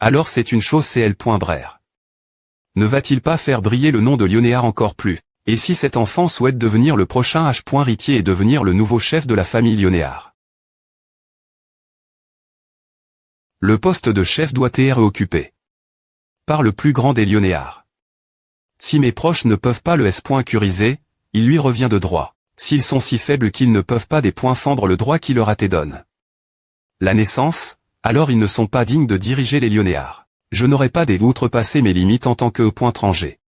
Alors c'est une chose CL.Brère. Ne va-t-il pas faire briller le nom de Lionéard encore plus? Et si cet enfant souhaite devenir le prochain H. Ritier et devenir le nouveau chef de la famille Lionéard? Le poste de chef doit être occupé par le plus grand des Lionéards. Si mes proches ne peuvent pas le S.Curiser, il lui revient de droit. S'ils sont si faibles qu'ils ne peuvent pas fendre le droit qui leur a été donné la naissance, alors ils ne sont pas dignes de diriger les Lionéards. Je n'aurai pas outrepassé mes limites en tant que étranger.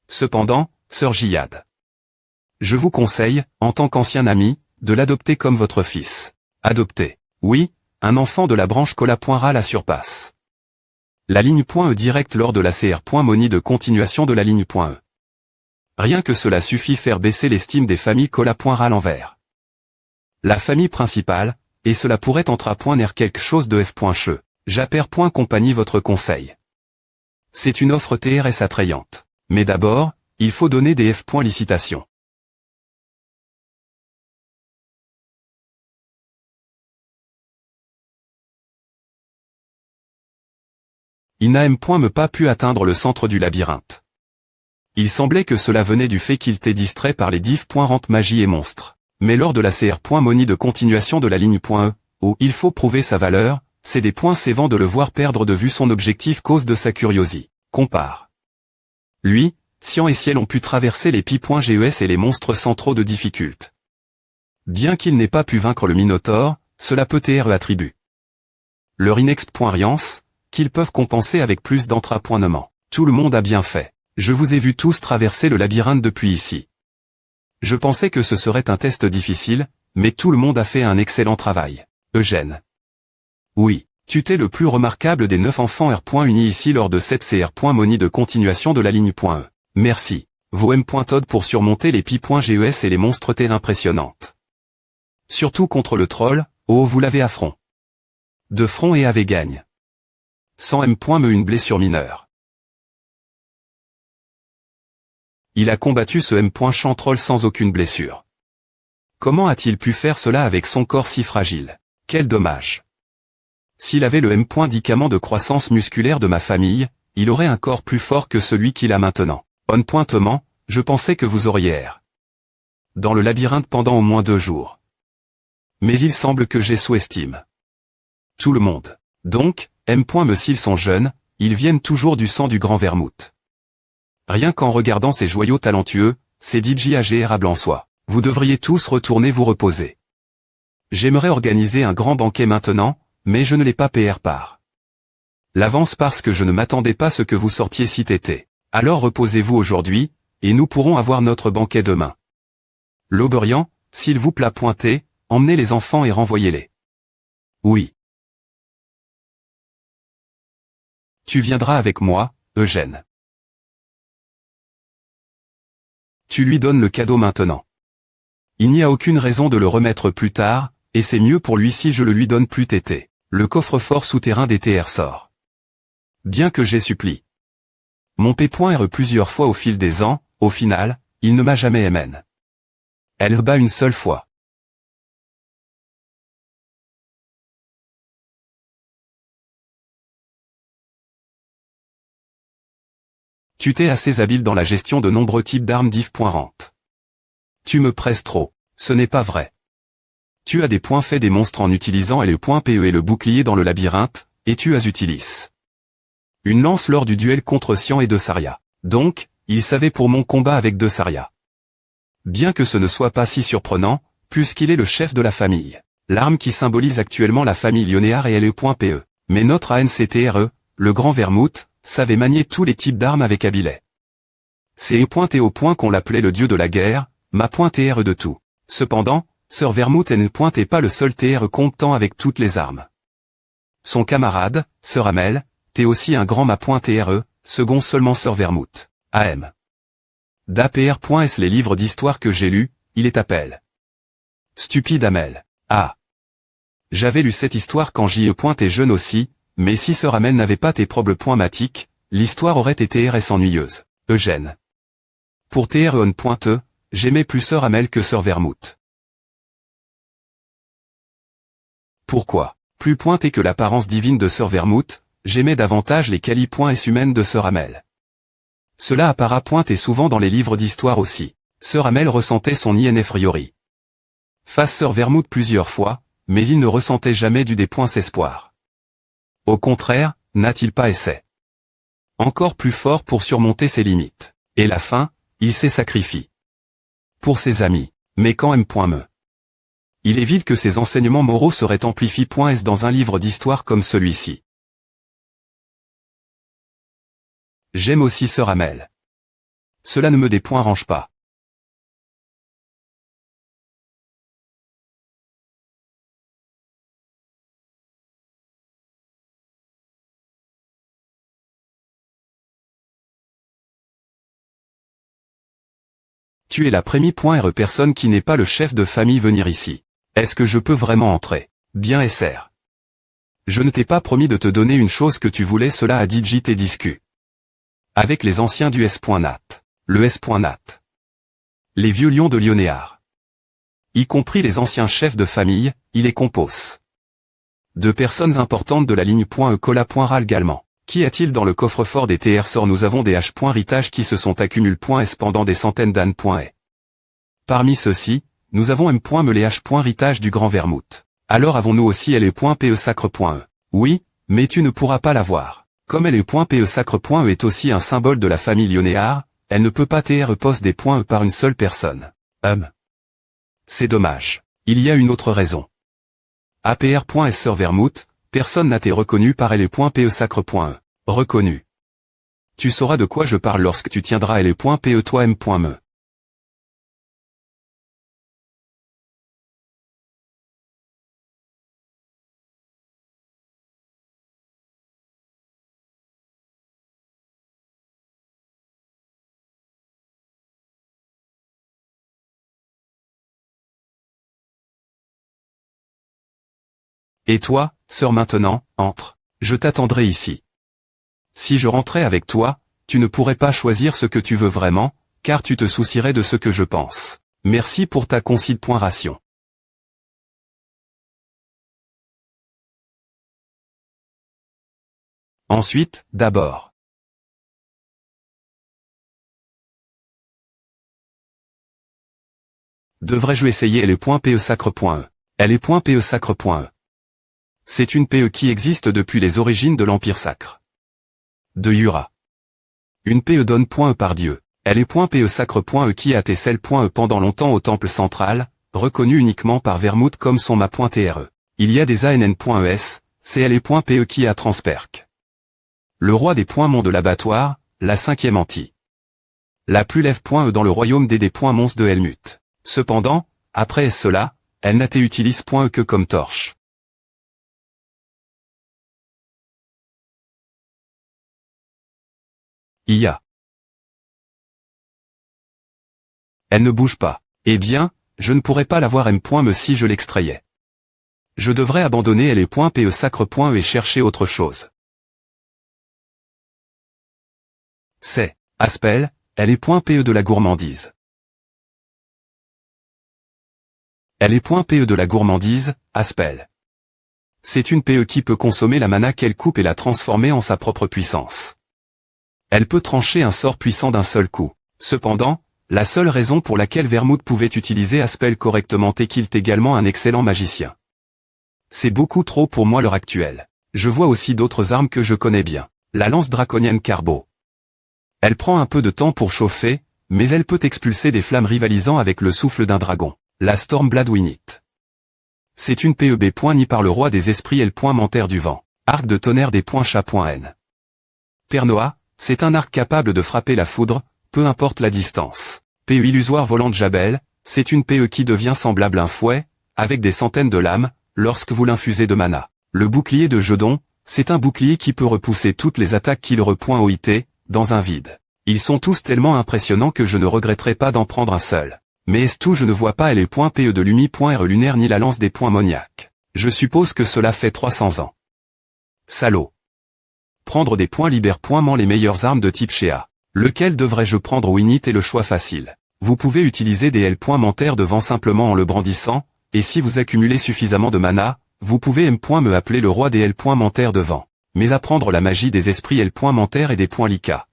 Cependant, sœur Gilliad, je vous conseille, en tant qu'ancien ami, de l'adopter comme votre fils. Adopter. Oui, un enfant de la branche Cola.Ra la surpasse. La ligne .E directe lors de la CR.Moni de continuation de la ligne .E. Rien que cela suffit faire baisser l'estime des familles Cola.Ra l'envers. La famille principale, et cela pourrait entrer quelque chose de F.Che. Japper.Compagnie votre conseil. C'est une offre TRS attrayante. Mais d'abord, il faut donner des F.Licitations. Il n'a me pas pu atteindre le centre du labyrinthe. Il semblait que cela venait du fait qu'il était distrait par les div.Rente magie et monstres. Mais lors de la CR.Moni de continuation de la ligne .E, où il faut prouver sa valeur, c'est des points sévant de le voir perdre de vue son objectif cause de sa curiosité. Compare. Lui, Science et Ciel ont pu traverser les pi.GES et les monstres sans trop de difficultés. Bien qu'il n'ait pas pu vaincre le Minotaure, cela peut être attribut. Leur inext.Riance, qu'ils peuvent compenser avec plus d'entrapointement. Tout le monde a bien fait. Je vous ai vu tous traverser le labyrinthe depuis ici. Je pensais que ce serait un test difficile, mais tout le monde a fait un excellent travail. Eugène. Oui, tu t'es le plus remarquable des 9 enfants R.Unis ici lors de cette CR.Moni de continuation de la ligne .E. Merci. Vos M.Todd pour surmonter les pi.GES et les monstres T impressionnantes. Surtout contre le troll, oh vous l'avez à front. De front et avec gagne. Sans M.Me une blessure mineure. Il a combattu ce M.Chantroll sans aucune blessure. Comment a-t-il pu faire cela avec son corps si fragile? Quel dommage. S'il avait le M.Dicament de croissance musculaire de ma famille, il aurait un corps plus fort que celui qu'il a maintenant. Pointement, je pensais que vous auriez dans le labyrinthe pendant au moins 2 jours. Mais il semble que j'ai sous-estime tout le monde. Donc, M.Me s'ils sont jeunes, ils viennent toujours du sang du grand vermouth. Rien qu'en regardant ces joyaux talentueux, ces DJ agréables en soi, vous devriez tous retourner vous reposer. J'aimerais organiser un grand banquet maintenant, mais je ne l'ai pas PR par l'avance parce que je ne m'attendais pas à ce que vous sortiez si tété. Alors reposez-vous aujourd'hui, et nous pourrons avoir notre banquet demain. L'Auberian, s'il vous plaît pointez, emmenez les enfants et renvoyez-les. Oui. Tu viendras avec moi, Eugène. Tu lui donnes le cadeau maintenant. Il n'y a aucune raison de le remettre plus tard, et c'est mieux pour lui si je le lui donne plus tété. Le coffre-fort souterrain des TR sort. Bien que j'ai supplie mon P.R plusieurs fois au fil des ans, au final, il ne m'a jamais aimé. Elle bat une seule fois. Tu t'es assez habile dans la gestion de nombreux types d'armes div.Rente. Tu me presses trop. Ce n'est pas vrai. Tu as des points faits des monstres en utilisant le .PE et le bouclier dans le labyrinthe, et tu as utilisé une lance lors du duel contre Sian et de Saria. Donc, il savait pour mon combat avec de Saria. Bien que ce ne soit pas si surprenant, puisqu'il est le chef de la famille. L'arme qui symbolise actuellement la famille Lionéard est le .PE. Mais notre ANCTRE, le grand vermouth, savait manier tous les types d'armes avec habilet. C'est et au point qu'on l'appelait le dieu de la guerre, ma .TRE de tout. Cependant, Sir Vermouth n'est pas le seul TRE comptant avec toutes les armes. Son camarade, Sir Amel, t'es aussi un grand ma.TRE, second seulement Sir Vermouth. AM. d'APR.S les livres d'histoire que j'ai lus, il est appel. Stupide Amel. Ah. J'avais lu cette histoire quand j'y étais jeune aussi, mais si Sir Amel n'avait pas tes propres points matiques, l'histoire aurait été RS ennuyeuse. Eugène. Pour TRE, j'aimais plus Sir Amel que Sir Vermouth. Pourquoi? Plus pointée que l'apparence divine de Sœur Vermouth, j'aimais davantage les quali-points humaines de Sœur Amel. Cela appara pointé souvent dans les livres d'histoire aussi. Sœur Amel ressentait son INF-riori. Face Sœur Vermouth plusieurs fois, mais il ne ressentait jamais du des points espoir. Au contraire, n'a-t-il pas essayé encore plus fort pour surmonter ses limites. Et la fin, il s'est sacrifié. Pour ses amis, mais quand M.me. Il est vide que ses enseignements moraux seraient amplifiés. S dans un livre d'histoire comme celui-ci. J'aime aussi Sœur Amel. Cela ne me dérange pas. Tu es la première personne qui n'est pas le chef de famille venir ici. Est-ce que je peux vraiment entrer? Bien SR. Je ne t'ai pas promis de te donner une chose que tu voulais, cela a dit JT Discu. Avec les anciens du S.nat. Le S.nat. Les vieux lions de Lyonéar. Y compris les anciens chefs de famille, il est compose. De personnes importantes de la ligne .e cola.ral également. Qu'y a-t-il dans le coffre-fort des TR sort? Nous avons des H.ritages qui se sont accumulés .s pendant des centaines d'années. Parmi ceux-ci, nous avons M.me les H.ritages du Grand Vermouth. Alors avons-nous aussi LE.pe sacre.e? Oui, mais tu ne pourras pas l'avoir. Comme LE.pe sacre.e est aussi un symbole de la famille Lyonéar, elle ne peut pas TR poste des .e par une seule personne. C'est dommage. Il y a une autre raison. APR.s Sœur Vermouth, personne n'a été reconnu par LE.pe sacre.e. Reconnu. Tu sauras de quoi je parle lorsque tu tiendras LE.pe toi M.me. Et toi, sœur maintenant, entre. Je t'attendrai ici. Si je rentrais avec toi, tu ne pourrais pas choisir ce que tu veux vraiment, car tu te soucierais de ce que je pense. Merci pour ta considération. Ensuite, d'abord. Devrais-je essayer LE.pe sacre.e? LE.pe sacre.e. C'est une PE qui existe depuis les origines de l'Empire sacre. De Yura. Une PE donne .e par Dieu. LE.pe sacre.e qui a été celle.e pendant longtemps au temple central, reconnu uniquement par Vermouth comme son ma.tre. Il y a des ANN.es, c'est LE.pe qui a transperc. Le roi des .mons de l'abattoir, la cinquième anti. La plus lève.e dans le royaume des .mons de Helmut. Cependant, après cela, elle n'a été utilise .e que comme torche. IA. Elle ne bouge pas. Eh bien, je ne pourrais pas l'avoir M.me si je l'extrayais. Je devrais abandonner LE.pe sacre.e et chercher autre chose. C'est, Aspel, LE.pe de la gourmandise. LE.pe de la gourmandise, Aspel. C'est une PE qui peut consommer la mana qu'elle coupe et la transformer en sa propre puissance. Elle peut trancher un sort puissant d'un seul coup. Cependant, la seule raison pour laquelle Vermouth pouvait utiliser Aspel correctement est qu'il est également un excellent magicien. C'est beaucoup trop pour moi l'heure actuelle. Je vois aussi d'autres armes que je connais bien. La lance draconienne Carbo. Elle prend un peu de temps pour chauffer, mais elle peut expulser des flammes rivalisant avec le souffle d'un dragon. La Stormblade Winit. C'est une PEB. Ni par le roi des esprits L.Mentaire du vent. Arc de tonnerre des chat.n. Pernoa. C'est un arc capable de frapper la foudre, peu importe la distance. PE illusoire volante Jabel, c'est une PE qui devient semblable à un fouet, avec des centaines de lames, lorsque vous l'infusez de mana. Le bouclier de Jedon, c'est un bouclier qui peut repousser toutes les attaques qu'il OIT, dans un vide. Ils sont tous tellement impressionnants que je ne regretterai pas d'en prendre un seul. Mais est-ce tout? Je ne vois pas LE.pe de Lumi.re lunaire ni la lance des Moniac. Je suppose que cela fait 300 ans. Salaud. Prendre des libère.ment les meilleures armes de type Shea. Lequel devrais-je prendre? Winit est le choix facile. Vous pouvez utiliser des L.Mentaire devant simplement en le brandissant, et si vous accumulez suffisamment de mana, vous pouvez me appeler le roi des L. Menteur devant. Mais apprendre la magie des esprits L. Menteur et des points Lika.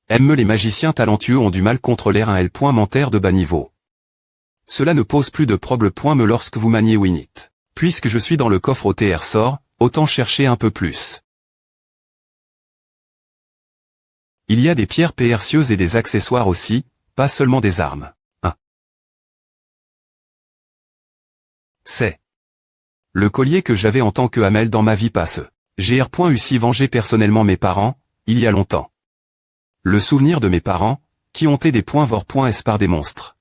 Les magiciens talentueux ont du mal contre l'air un L. Menteur de bas niveau. Cela ne pose plus de problème lorsque vous maniez Winit. Puisque je suis dans le coffre au TR sort, autant chercher un peu plus. Il y a des pierres précieuses et des accessoires aussi, pas seulement des armes. 1. C'est le collier que j'avais en tant que Hamel dans ma vie passe. J'ai aussi vengé personnellement mes parents, il y a longtemps. Le souvenir de mes parents, qui ont été des vor par des monstres.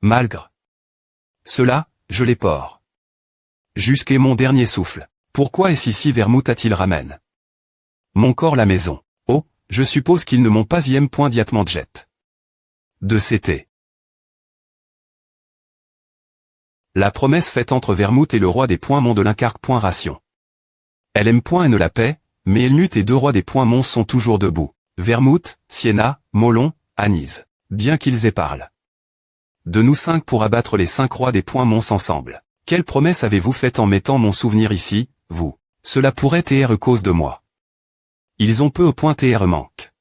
Malgré cela, je les porte. Jusqu'à mon dernier souffle. Pourquoi est-ce ici Vermouth a-t-il ramène mon corps la maison? Oh, je suppose qu'ils ne m'ont pas diatement jet. De CT. La promesse faite entre Vermouth et le roi des Mons de l'Incarque. Elle aime et ne la paix, mais Elnut et deux rois des Mons sont toujours debout. Vermouth, Sienna, Molon, Anise. Bien qu'ils éparlent de nous 5 pour abattre les 5 rois des Mons ensemble. Quelle promesse avez-vous faite en mettant mon souvenir ici, vous? Cela pourrait être cause de moi. Ils ont peu au point manque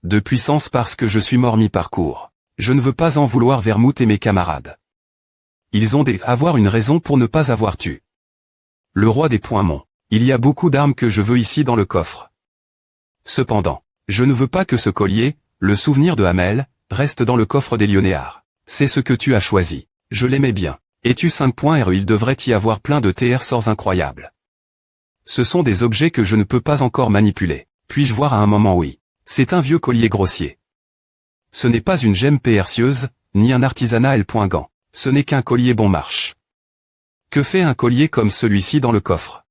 de puissance parce que je suis mort mi-parcours. Je ne veux pas en vouloir Vermouth et mes camarades. Ils ont avoir une raison pour ne pas avoir tué le roi des Mons. Il y a beaucoup d'armes que je veux ici dans le coffre. Cependant, je ne veux pas que ce collier, le souvenir de Hamel, reste dans le coffre des Lionéards. C'est ce que tu as choisi. Je l'aimais bien. Et tu 5.re il devrait y avoir plein de TR sorts incroyables. Ce sont des objets que je ne peux pas encore manipuler. Puis-je voir à un moment oui. C'est un vieux collier grossier. Ce n'est pas une gemme précieuse, ni un artisanat L.gant. Ce n'est qu'un collier bon marche. Que fait un collier comme celui-ci dans le coffre?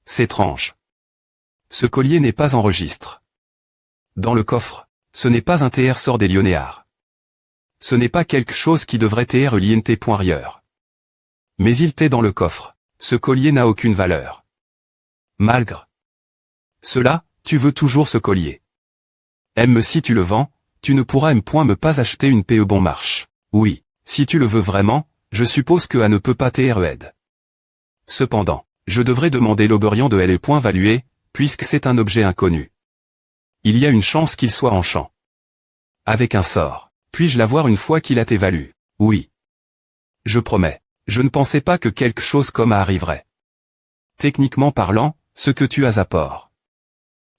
C'est étrange. Ce collier n'est pas en registre. Dans le coffre, ce n'est pas un TR sort des Lionéards. Ce n'est pas quelque chose qui devrait être l'INT.rieur. Mais il t'est dans le coffre. Ce collier n'a aucune valeur. Malgré cela, tu veux toujours ce collier. Si tu le vends, tu ne pourras me pas acheter une PE bon marche. Oui, si tu le veux vraiment, je suppose que A ne peut pas aide. Cependant, je devrais demander l'Auberian de L.valué, puisque c'est un objet inconnu. Il y a une chance qu'il soit en champ. Avec un sort. Puis-je l'avoir une fois qu'il a évalué? Oui. Je promets. Je ne pensais pas que quelque chose comme A arriverait. Techniquement parlant, ce que tu as à port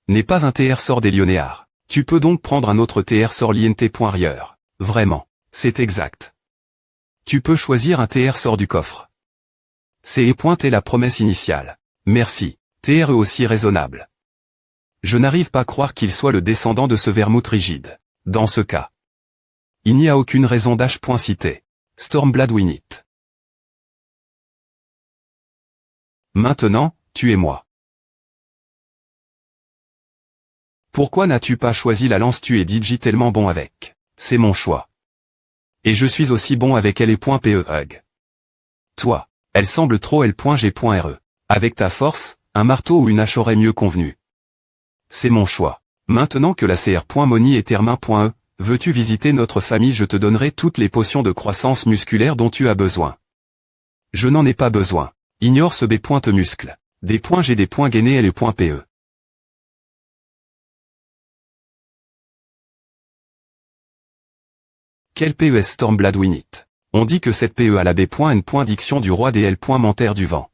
n'est pas un TR sort des Lionéards. Tu peux donc prendre un autre TR sort l'INT.rieur. Vraiment. C'est exact. Tu peux choisir un TR sort du coffre. C'est pointer la promesse initiale. Merci. TR aussi raisonnable. Je n'arrive pas à croire qu'il soit le descendant de ce Vermouth rigide. Dans ce cas, il n'y a aucune raison d'H.citer. Stormblade Winit. Maintenant, tu es moi. Pourquoi n'as-tu pas choisi la lance? Tu es DJ tellement bon avec. C'est mon choix. Et je suis aussi bon avec L.PE hug. Toi, elle semble trop L.G.re. Avec ta force, un marteau ou une hache aurait mieux convenu. C'est mon choix. Maintenant que la CR.Moni est Hermin.e, veux-tu visiter notre famille? Je te donnerai toutes les potions de croissance musculaire dont tu as besoin. Je n'en ai pas besoin. Ignore ce B. muscle. Des points G, des points gainés L.PE. Quel PES Stormblade Winit? On dit que cette PE a la B.N. Diction du roi des L. Menteur du vent.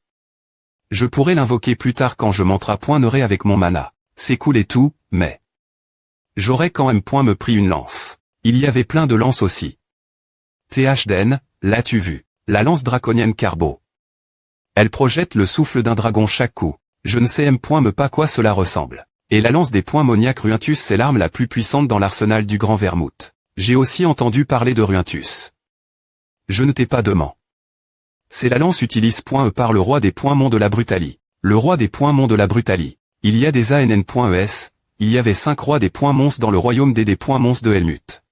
Je pourrais l'invoquer plus tard quand je monterai avec mon mana. C'est cool et tout, mais j'aurais quand même me pris une lance. Il y avait plein de lances aussi. THDN, l'as-tu vu? La lance draconienne Carbo. Elle projette le souffle d'un dragon chaque coup. Je ne sais pas quoi cela ressemble. Et la lance des Moniac Ruintus, c'est l'arme la plus puissante dans l'arsenal du Grand Vermouth. J'ai aussi entendu parler de Ruintus. Je ne t'ai pas demandé. C'est la lance utilise par le roi des Mons de la Brutalie. Le roi des Mons de la Brutalie. Il y a des ANN.ES, il y avait 5 rois des Mons dans le royaume des Mons de Helmut.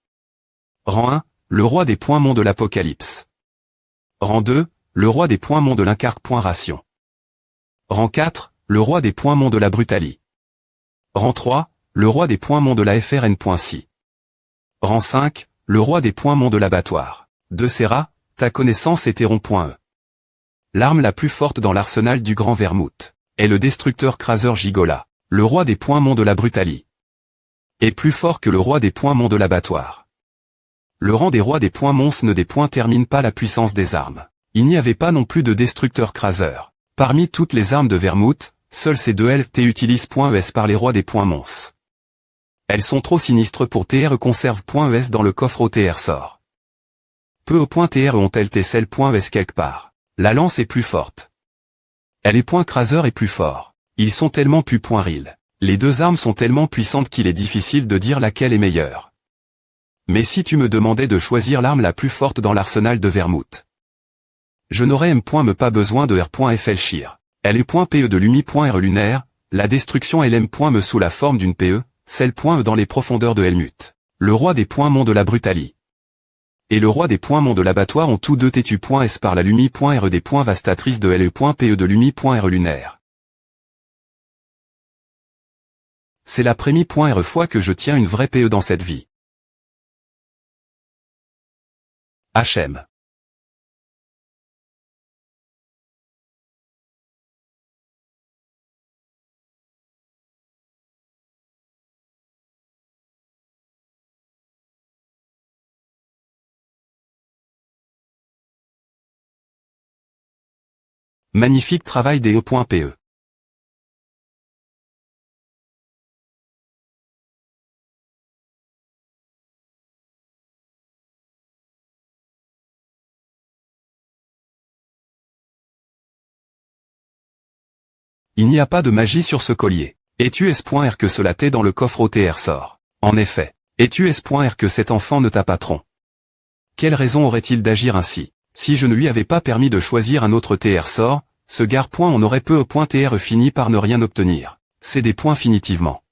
Rang 1, le roi des Mons de l'Apocalypse. Rang 2, le roi des Mons de l'Incarque.ration. Rang 4, le roi des Mons de la Brutalie. Rang 3, le roi des Mons de la FRN.si. Rang 5, le roi des points mont de l'abattoir. De Serra, ta connaissance était rond.e. L'arme la plus forte dans l'arsenal du grand Vermouth est le destructeur craseur Gigola, le roi des points mont de la Brutalie. Est plus fort que le roi des points mont de l'abattoir. Le rang des rois des points mons ne des points termine pas la puissance des armes. Il n'y avait pas non plus de destructeur craseur. Parmi toutes les armes de Vermouth, seules ces deux LT utilisent .es par les rois des points mons. Elles sont trop sinistres pour TR conserve .es dans le coffre au TR sort. Peu au .tr ont-elles tcel .es quelque part. La lance est plus forte. Elle est craseur et plus fort. Ils sont tellement plus .ril. Les deux armes sont tellement puissantes qu'il est difficile de dire laquelle est meilleure. Mais si tu me demandais de choisir l'arme la plus forte dans l'arsenal de Vermouth, je n'aurais me pas besoin de R.flshir. Elle est .pe de lumi.r lunaire, la destruction LM.me sous la forme d'une PE, celle .e dans les profondeurs de Helmut. Le roi des points mont de la Brutalie et le roi des points mont de l'abattoir ont tous deux tétu.s par la lumi.r des points vastatrices de LE.pe de lumi.r lunaire. C'est la prémie.r fois que je tiens une vraie PE dans cette vie. HM. Magnifique travail des E.pe. Il n'y a pas de magie sur ce collier. Es-tu S.R que cela t'est dans le coffre au TR sort? En effet. Es-tu S.R que cet enfant ne t'a patron? Quelle raison aurait-il d'agir ainsi? Si je ne lui avais pas permis de choisir un autre TR sort, ce gare on aurait peu au .tr fini par ne rien obtenir. C'est des points finitivement.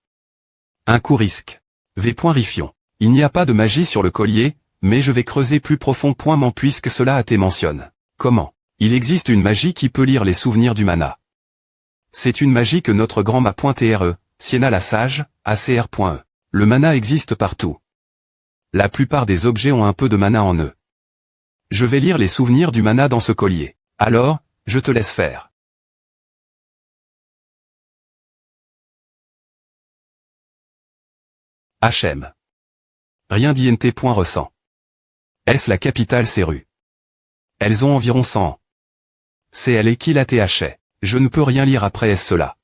Un coup risque. V.rifion. Il n'y a pas de magie sur le collier, mais je vais creuser plus profond puisque cela a été mentionné. Comment? Il existe une magie qui peut lire les souvenirs du mana. C'est une magie que notre grand ma.tre, Sienna la sage, ACR.e. Le mana existe partout. La plupart des objets ont un peu de mana en eux. Je vais lire les souvenirs du mana dans ce collier. Alors, je te laisse faire. HM. Rien d'INT. Ressent. Est-ce la capitale Seru? Elles ont environ 100 ans. C'est elle et qui la TH. Je ne peux rien lire après est-ce cela.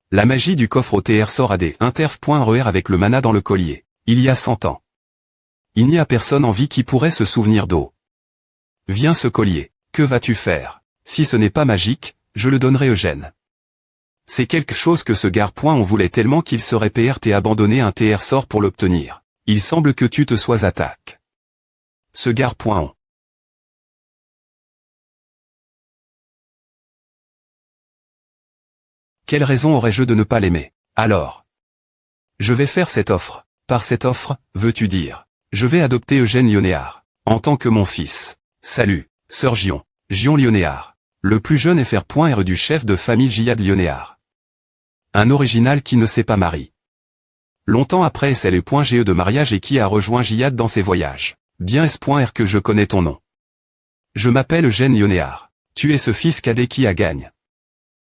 La magie du coffre au TR sort à des interf.er avec le mana dans le collier. Il y a 100 ans. Il n'y a personne en vie qui pourrait se souvenir d'eau. Viens ce collier. Que vas-tu faire? Si ce n'est pas magique, je le donnerai Eugène. C'est quelque chose que ce gare on voulait tellement qu'il serait PRT abandonné un TR sort pour l'obtenir. Il semble que tu te sois attaque. Ce gare on. Quelle raison aurais-je de ne pas l'aimer? Alors, je vais faire cette offre. Par cette offre, veux-tu dire, je vais adopter Eugène Lionéard, en tant que mon fils. Salut, sœur Gion Lionéard. Le plus jeune FR.R du chef de famille Giad Lionéard. Un original qui ne s'est pas marié. Longtemps après c'est le .ge de mariage et qui a rejoint Giad dans ses voyages. Bien S.R que je connais ton nom. Je m'appelle Eugène Lionéard. Tu es ce fils cadet qui a gagne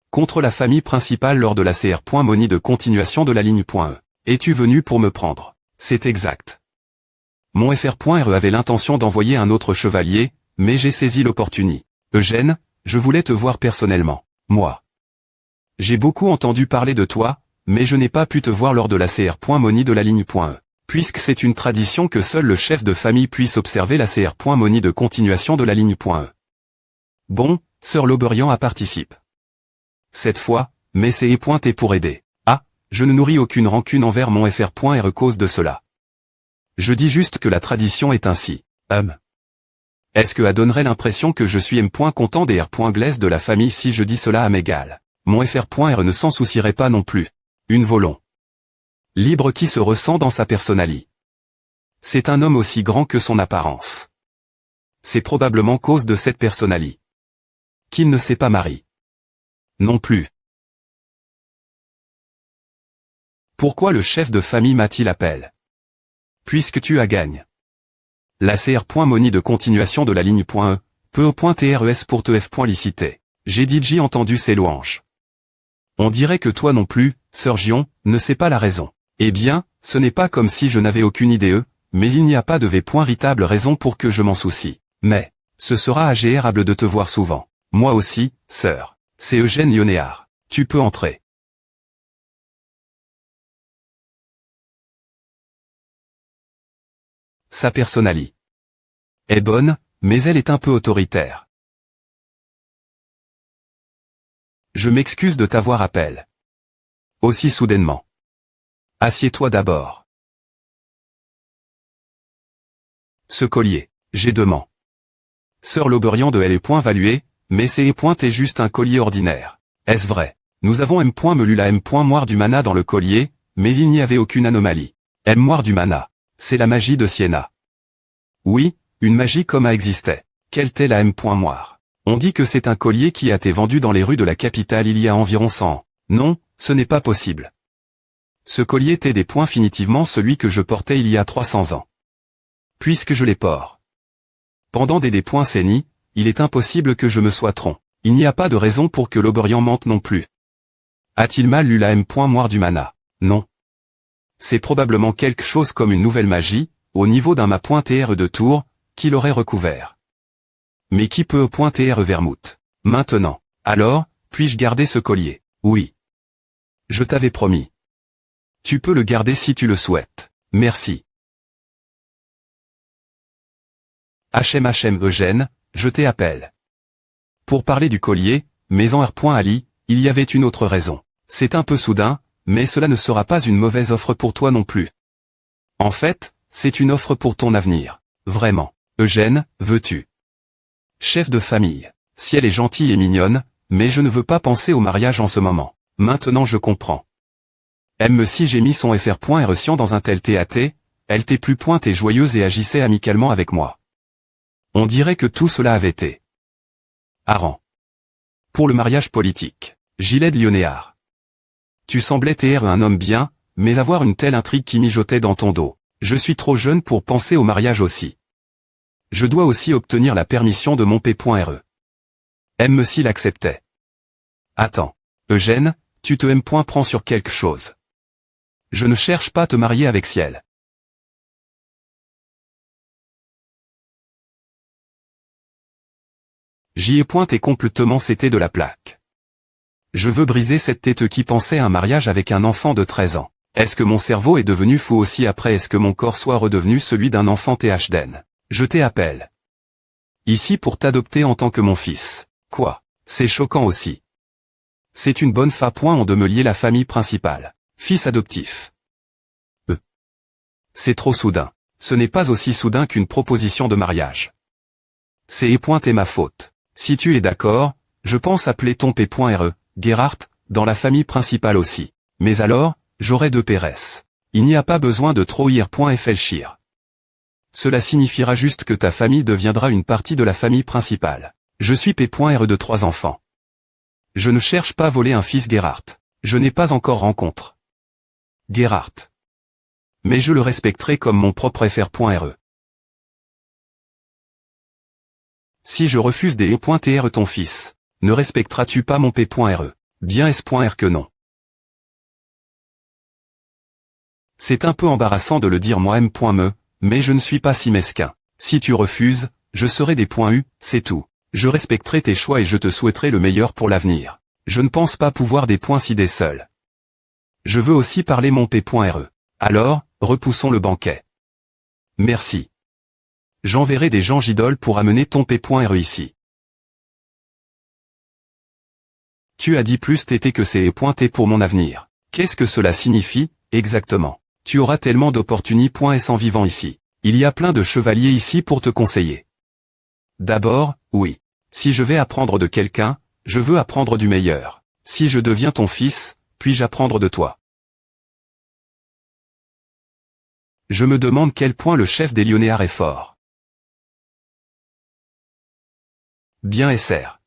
contre la famille principale lors de la CR.Moni de continuation de la ligne.e. Es-tu venu pour me prendre? C'est exact. Mon FR.RE avait l'intention d'envoyer un autre chevalier, mais j'ai saisi l'opportunité. Eugène, je voulais te voir personnellement. Moi. J'ai beaucoup entendu parler de toi, mais je n'ai pas pu te voir lors de la CR.Moni de la ligne.e. Puisque c'est une tradition que seul le chef de famille puisse observer la CR.Moni de continuation de la ligne.e. Bon, sœur Loberian a participe. Cette fois, mais c'est pointé pour aider. Ah, je ne nourris aucune rancune envers mon FR.RE cause de cela. Je dis juste que la tradition est ainsi. Est-ce que ça donnerait l'impression que je suis content des R.Glaise de la famille si je dis cela à m'égal? Mon FR.RE ne s'en soucierait pas non plus. Une volon libre qui se ressent dans sa personnalité. C'est un homme aussi grand que son apparence. C'est probablement cause de cette personnalité qu'il ne s'est pas marié. Non plus. Pourquoi le chef de famille m'a-t-il appelé? Puisque tu as gagne. La cr.moni de continuation de la ligne .e, pe.tres pour tef.licité. J'ai dit j'ai entendu ces louanges. On dirait que toi non plus, Sir Gion, ne sais pas la raison. Eh bien, ce n'est pas comme si je n'avais aucune idée, mais il n'y a pas de véritable raison pour que je m'en soucie. Mais, ce sera agréable de te voir souvent. Moi aussi, sœur. C'est Eugène Lyonnéard. Tu peux entrer. Sa personnalité est bonne, mais elle est un peu autoritaire. Je m'excuse de t'avoir appelé aussi soudainement. Assieds-toi d'abord. Ce collier, j'ai demandé. Sœur Loberian de L. valué, mais c'est est juste un collier ordinaire. Est-ce vrai? Nous avons melu la moire du mana dans le collier, mais il n'y avait aucune anomalie. Moire du mana. C'est la magie de Siena. Oui, une magie comme a existé. Quelle est la moire? On dit que c'est un collier qui a été vendu dans les rues de la capitale il y a environ 100 ans. Non, ce n'est pas possible. Ce collier était définitivement celui que je portais il y a 300 ans. Puisque je les porte pendant des décennies, il est impossible que je me sois trompé. Il n'y a pas de raison pour que Loberian mente non plus. A-t-il mal lu la moire du mana? Non. C'est probablement quelque chose comme une nouvelle magie, au niveau d'un ma.tr de tour, qui l'aurait recouvert. Mais qui peut .tr vermouth? Maintenant. Alors, puis-je garder ce collier? Oui. Je t'avais promis. Tu peux le garder si tu le souhaites. Merci. Eugène, je t'appelle pour parler du collier, mais en R.Ali, il y avait une autre raison. C'est un peu soudain, mais cela ne sera pas une mauvaise offre pour toi non plus. En fait, c'est une offre pour ton avenir. Vraiment. Eugène, veux-tu? Chef de famille. Si elle est gentille et mignonne, mais je ne veux pas penser au mariage en ce moment. Maintenant je comprends. Si j'ai mis son fr.r dans un tel TAT, elle était plus et joyeuse et agissait amicalement avec moi. On dirait que tout cela avait été arrant. Pour le mariage politique. Gilet de Lyonnéard. Tu semblais être un homme bien, mais avoir une telle intrigue qui mijotait dans ton dos. Je suis trop jeune pour penser au mariage aussi. Je dois aussi obtenir la permission de mon p.re. S'il acceptait. Attends. Eugène, tu te prends sur quelque chose. Je ne cherche pas à te marier avec Ciel. J'y ai pointé complètement c'était de la plaque. Je veux briser cette tête qui pensait à un mariage avec un enfant de 13 ans. Est-ce que mon cerveau est devenu fou aussi après est-ce que mon corps soit redevenu celui d'un enfant THDN? Je t'appelle ici pour t'adopter en tant que mon fils. Quoi? C'est choquant aussi. C'est une bonne on de me lier la famille principale. Fils adoptif. C'est trop soudain. Ce n'est pas aussi soudain qu'une proposition de mariage. C'est et ma faute. Si tu es d'accord, je pense appeler ton p.re, Gerhardt, dans la famille principale aussi. Mais alors, j'aurai 2 Pérez. Il n'y a pas besoin de trop ir.flchir. Cela signifiera juste que ta famille deviendra une partie de la famille principale. Je suis p.re de 3 enfants. Je ne cherche pas à voler un fils Gerhardt. Je n'ai pas encore rencontré Gerhardt. Mais je le respecterai comme mon propre fr.re. Si je refuse des e.tr ton fils, ne respecteras-tu pas mon p.re? Bien s.r que non. C'est un peu embarrassant de le dire moi m.me, mais je ne suis pas si mesquin. Si tu refuses, je serai des .u, c'est tout. Je respecterai tes choix et je te souhaiterai le meilleur pour l'avenir. Je ne pense pas pouvoir des .cd seul. Je veux aussi parler mon p.re. Alors, repoussons le banquet. Merci. J'enverrai des gens gidoles pour amener ton p.re ici. Tu as dit plus t'étais que c'est pointé pour mon avenir. Qu'est-ce que cela signifie, exactement? Tu auras tellement d'opportunités en vivant ici. Il y a plein de chevaliers ici pour te conseiller. D'abord, oui. Si je vais apprendre de quelqu'un, je veux apprendre du meilleur. Si je deviens ton fils, puis-je apprendre de toi? Je me demande quel point le chef des Lyonnéards est fort. Bien SR.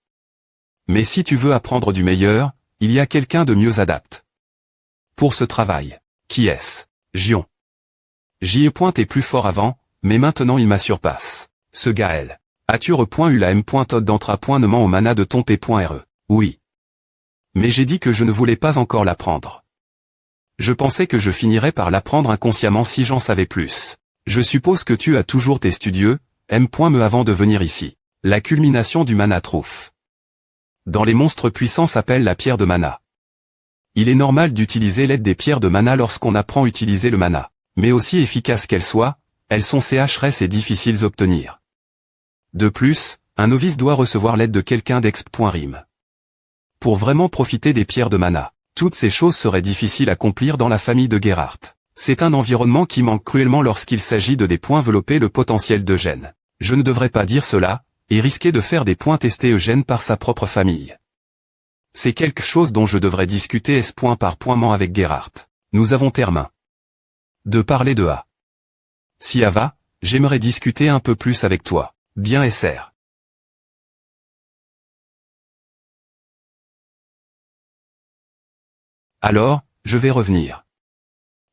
Mais si tu veux apprendre du meilleur, il y a quelqu'un de mieux adapté. Pour ce travail. Qui est-ce? Gion. J'y ai pointé plus fort avant, mais maintenant il m'a surpasse. Ce Gaël. As-tu eu la M.Todd d'entra.nement au mana de ton P.re? Oui. Mais j'ai dit que je ne voulais pas encore l'apprendre. Je pensais que je finirais par l'apprendre inconsciemment si j'en savais plus. Je suppose que tu as toujours tes studieux, M.me avant de venir ici. La culmination du mana trouf. Dans les monstres puissants s'appelle la pierre de mana. Il est normal d'utiliser l'aide des pierres de mana lorsqu'on apprend à utiliser le mana. Mais aussi efficaces qu'elles soient, elles sont CHRS et difficiles à obtenir. De plus, un novice doit recevoir l'aide de quelqu'un d'exp.rim. Pour vraiment profiter des pierres de mana, toutes ces choses seraient difficiles à accomplir dans la famille de Gerhardt. C'est un environnement qui manque cruellement lorsqu'il s'agit de des points envelopper le potentiel d'Eugène. Je ne devrais pas dire cela, et risquer de faire des points testés Eugène par sa propre famille. C'est quelque chose dont je devrais discuter point par point avec Gerhardt. Nous avons terminé de parler de A. Si Ava, j'aimerais discuter un peu plus avec toi. Bien SR. Alors, je vais revenir.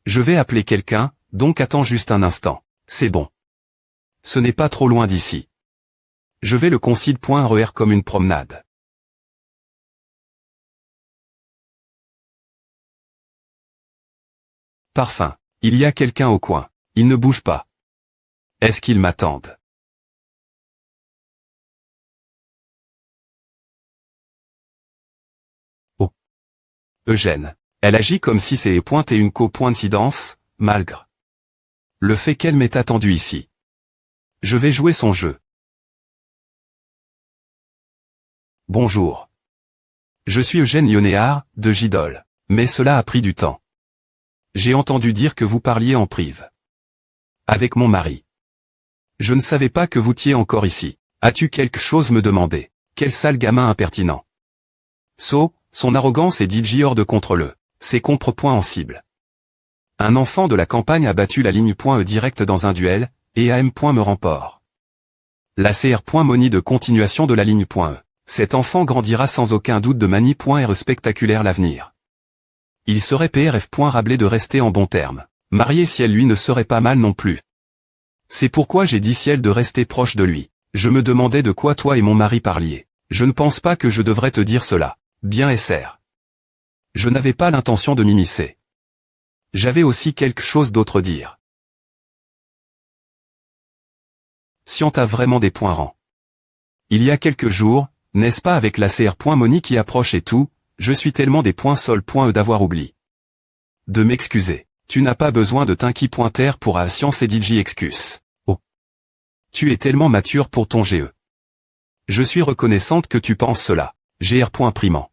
Je vais appeler quelqu'un, donc attends juste un instant. C'est bon. Ce n'est pas trop loin d'ici. Je vais le considérer comme une promenade. Parfum. Il y a quelqu'un au coin. Il ne bouge pas. Est-ce qu'ils m'attendent? Oh. Eugène. Elle agit comme si c'est une coïncidence, malgré le fait qu'elle m'ait attendu ici. Je vais jouer son jeu. Bonjour. Je suis Eugène Lyonnéard, de Gidol. Mais cela a pris du temps. J'ai entendu dire que vous parliez en prive. Avec mon mari. Je ne savais pas que vous étiez encore ici. As-tu quelque chose me demander? Quel sale gamin impertinent. Son arrogance est DJ hors de contrôle. C'est contre-point en cible. Un enfant de la campagne a battu la ligne .e direct dans un duel, et AM. Me remporte. La CR. Moni de continuation de la ligne .e. Cet enfant grandira sans aucun doute de mani. R spectaculaire l'avenir. Il serait PRF. Rablé de rester en bon terme. Marié Ciel lui ne serait pas mal non plus. C'est pourquoi j'ai dit Ciel de rester proche de lui. Je me demandais de quoi toi et mon mari parliez. Je ne pense pas que je devrais te dire cela. Bien SR. Je n'avais pas l'intention de m'immiscer. J'avais aussi quelque chose d'autre à dire. Si on t'a vraiment des points rangs. Il y a quelques jours, n'est-ce pas avec la CR. Moni qui approche et tout, je suis tellement des points sol. D'avoir oublié. De m'excuser. Tu n'as pas besoin de t'inquiéter pour à science et DJ excuse. Oh. Tu es tellement mature pour ton GE. Je suis reconnaissante que tu penses cela. GR. Primant.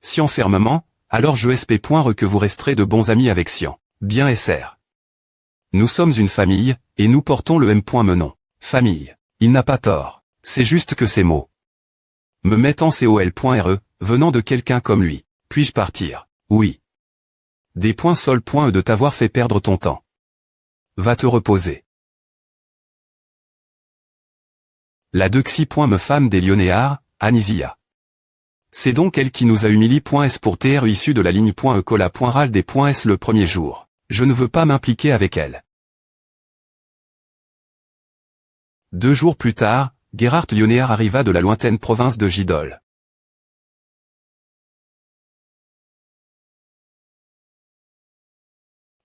Sian fermement, alors je SP. Que vous resterez de bons amis avec Sian. Bien SR. Nous sommes une famille, et nous portons le M. Menon. Famille. Il n'a pas tort. C'est juste que ces mots me mettent en COL.RE, venant de quelqu'un comme lui. Puis-je partir? Oui. Des points sol. De t'avoir fait perdre ton temps. Va te reposer. La Dexy. Me femme des Lyonnéards, Anisia. C'est donc elle qui nous a humilié. S pour TR issu de la ligne .e cola. Ral des .s le premier jour. Je ne veux pas m'impliquer avec elle. 2 jours plus tard, Gerhardt Lyonnéard arriva de la lointaine province de Gidol.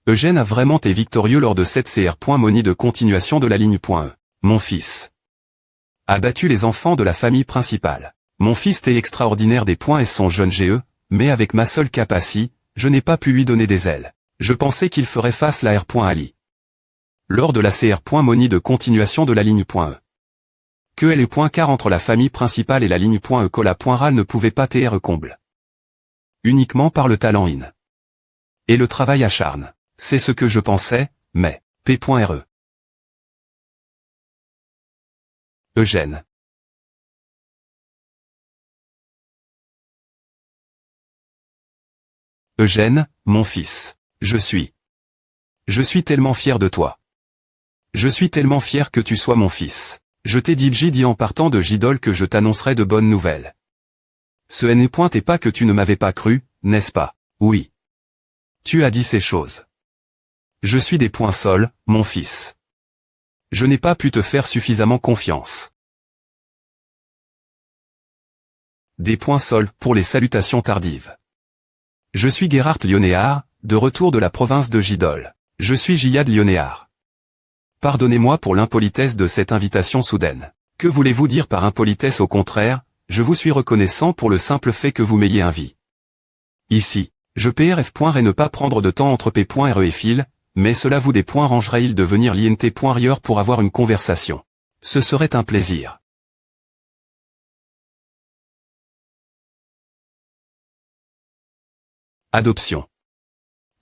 Eugène a vraiment été victorieux lors de cette CR. Moni de continuation de la ligne .e. Mon fils a battu les enfants de la famille principale. Mon fils est extraordinaire des S son jeune GE, mais avec ma seule capacité, je n'ai pas pu lui donner des ailes. Je pensais qu'il ferait face la R. Ali. Lors de la CR. Moni de continuation de la ligne .e. Que elle est car entre la famille principale et la ligne .e cola. Ral ne pouvait pas TR comble. Uniquement par le talent in. Et le travail acharne. C'est ce que je pensais, mais, P.re. Eugène. Eugène, mon fils. Je suis tellement fier de toi. Je suis tellement fier que tu sois mon fils. Je t'ai dit en partant de Gidol que je t'annoncerai de bonnes nouvelles. Ce n'est pas que tu ne m'avais pas cru, n'est-ce pas? Oui. Tu as dit ces choses. Je suis des points sol, mon fils. Je n'ai pas pu te faire suffisamment confiance. Des points sols pour les salutations tardives. Je suis Gerhard Lionéard, de retour de la province de Gidol. Je suis Jihad Lionéard. Pardonnez-moi pour l'impolitesse de cette invitation soudaine. Que voulez-vous dire par impolitesse? Au contraire, je vous suis reconnaissant pour le simple fait que vous m'ayez invité. Ici, je prf.re et ne pas prendre de temps entre p.re et fil, mais cela vous des points rangerait-il de venir l'int.rieur pour avoir une conversation. Ce serait un plaisir. Adoption.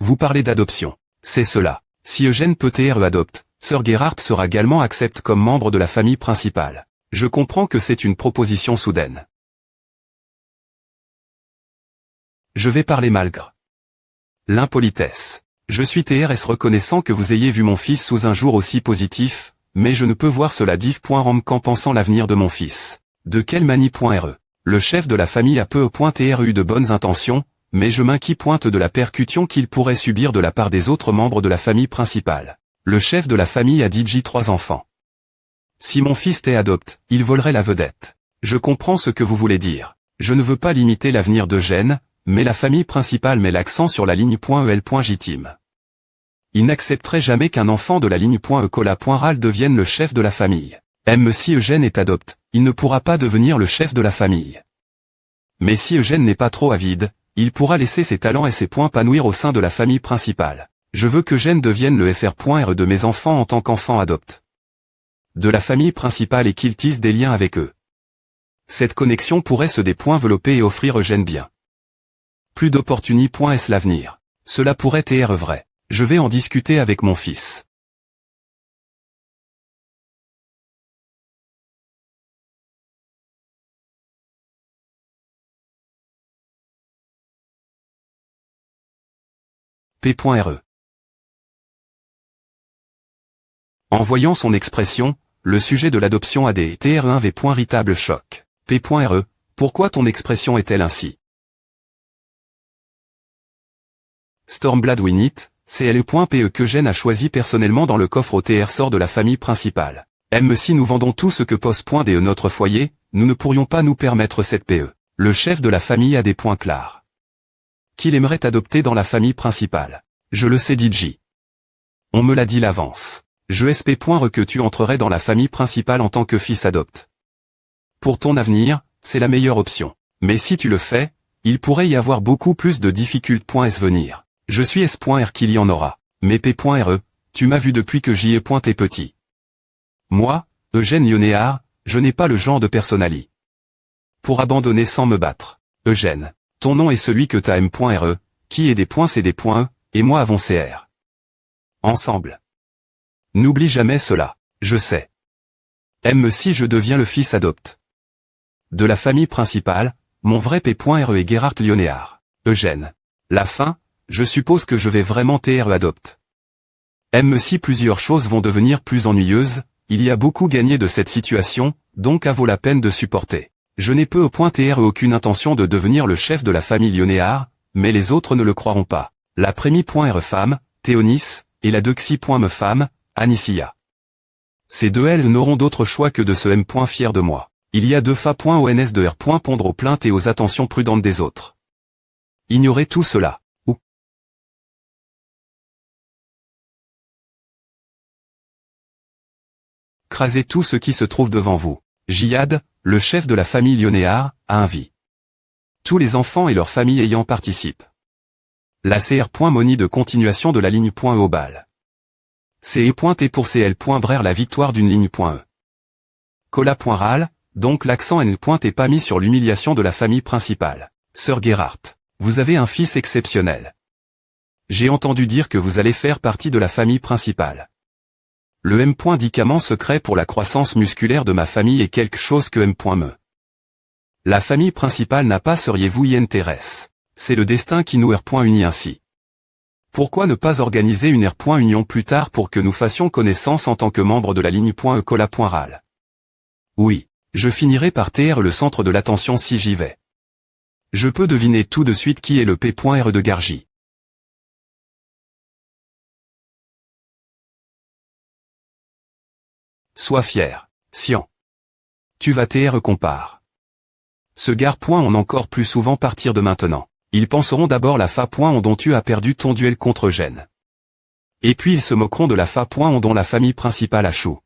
Vous parlez d'adoption. C'est cela. Si Eugène peut adopte, Sir Gerhard sera également accepte comme membre de la famille principale. Je comprends que c'est une proposition soudaine. Je vais parler malgré l'impolitesse. Je suis TRS reconnaissant que vous ayez vu mon fils sous un jour aussi positif, mais je ne peux voir cela div.ram qu'en pensant l'avenir de mon fils. De quelle manie.re. Le chef de la famille a eu de bonnes intentions, mais je m'inquiète de la percussion qu'il pourrait subir de la part des autres membres de la famille principale. Le chef de la famille a dit 3 enfants. Si mon fils adopte, il volerait la vedette. Je comprends ce que vous voulez dire. Je ne veux pas limiter l'avenir d'Eugène, mais la famille principale met l'accent sur la ligne.el.jtime. Il n'accepterait jamais qu'un enfant de la ligne.e.cola.ral devienne le chef de la famille. Même si Eugène adopte, il ne pourra pas devenir le chef de la famille. Mais si Eugène n'est pas trop avide, il pourra laisser ses talents et ses points épanouir au sein de la famille principale. Je veux que Eugène devienne le fr.re de mes enfants en tant qu'enfant adopte de la famille principale et qu'il tisse des liens avec eux. Cette connexion pourrait se développer et offrir Eugène bien plus d'opportunités. Est-ce l'avenir? Cela pourrait être vrai. Je vais en discuter avec mon fils. P.re. En voyant son expression, le sujet de l'adoption a des TR1V. Choc. P.re. Pourquoi ton expression est-elle ainsi? Stormblade Winit, CLE.PE que Eugène a choisi personnellement dans le coffre au TR sort de la famille principale. Même si nous vendons tout ce que pose.de notre foyer, nous ne pourrions pas nous permettre cette PE. Le chef de la famille a des points clairs qu'il aimerait adopter dans la famille principale. Je le sais DJ. On me l'a dit l'avance. Je sp.re que tu entrerais dans la famille principale en tant que fils adopte. Pour ton avenir, c'est la meilleure option. Mais si tu le fais, il pourrait y avoir beaucoup plus de difficultés. Venir. Je suis s.r qu'il y en aura. Mais p.re, tu m'as vu depuis que j'y ai pointé petit. Moi, Eugène Lionéard, je n'ai pas le genre de personnalité pour abandonner sans me battre. Eugène, ton nom est celui que t'as m.re, qui est des points c'est des points e, et moi avons CR. Ensemble. N'oublie jamais cela, je sais. Même si je deviens le fils adopte de la famille principale, mon vrai p.re est Gerhard Lionéard. Eugène. La fin, je suppose que je vais vraiment adopte. Même si plusieurs choses vont devenir plus ennuyeuses, il y a beaucoup gagné de cette situation, donc à vaut la peine de supporter. Je n'ai aucune intention de devenir le chef de la famille Lionéard, mais les autres ne le croiront pas. La prémie.re femme, Théonis, et la dexi.me femme, Anicia. Ces deux elles n'auront d'autre choix que de se m. Fier de moi. Il y a 2 fa.ons de r. Pondre aux plaintes et aux attentions prudentes des autres. Ignorez tout cela. Ou crasez tout ce qui se trouve devant vous. Jihad, le chef de la famille Lionéard, a invité tous les enfants et leurs familles ayant participé. La CR.moni de continuation de la ligne.e au bal. CE.T pour CL. Brère la victoire d'une ligne.e. Cola.ral, donc l'accent N.T pas mis sur l'humiliation de la famille principale. Sir Gerhard, vous avez un fils exceptionnel. J'ai entendu dire que vous allez faire partie de la famille principale. Le M.médicament secret pour la croissance musculaire de ma famille est quelque chose que M.me. La famille principale n'a pas seriez-vous y intéresse. C'est le destin qui nous unit ainsi. Pourquoi ne pas organiser une R.union plus tard pour que nous fassions connaissance en tant que membres de la ligne.e cola.ral? Oui, je finirai par taire le centre de l'attention si j'y vais. Je peux deviner tout de suite qui est le P.re de Gargy. Sois fier. Sian. Tu vas TR compare. Se gare.on encore plus souvent partir de maintenant. Ils penseront d'abord la fa.on dont tu as perdu ton duel contre Gênes. Et puis ils se moqueront de la fa.on dont la famille principale a chou.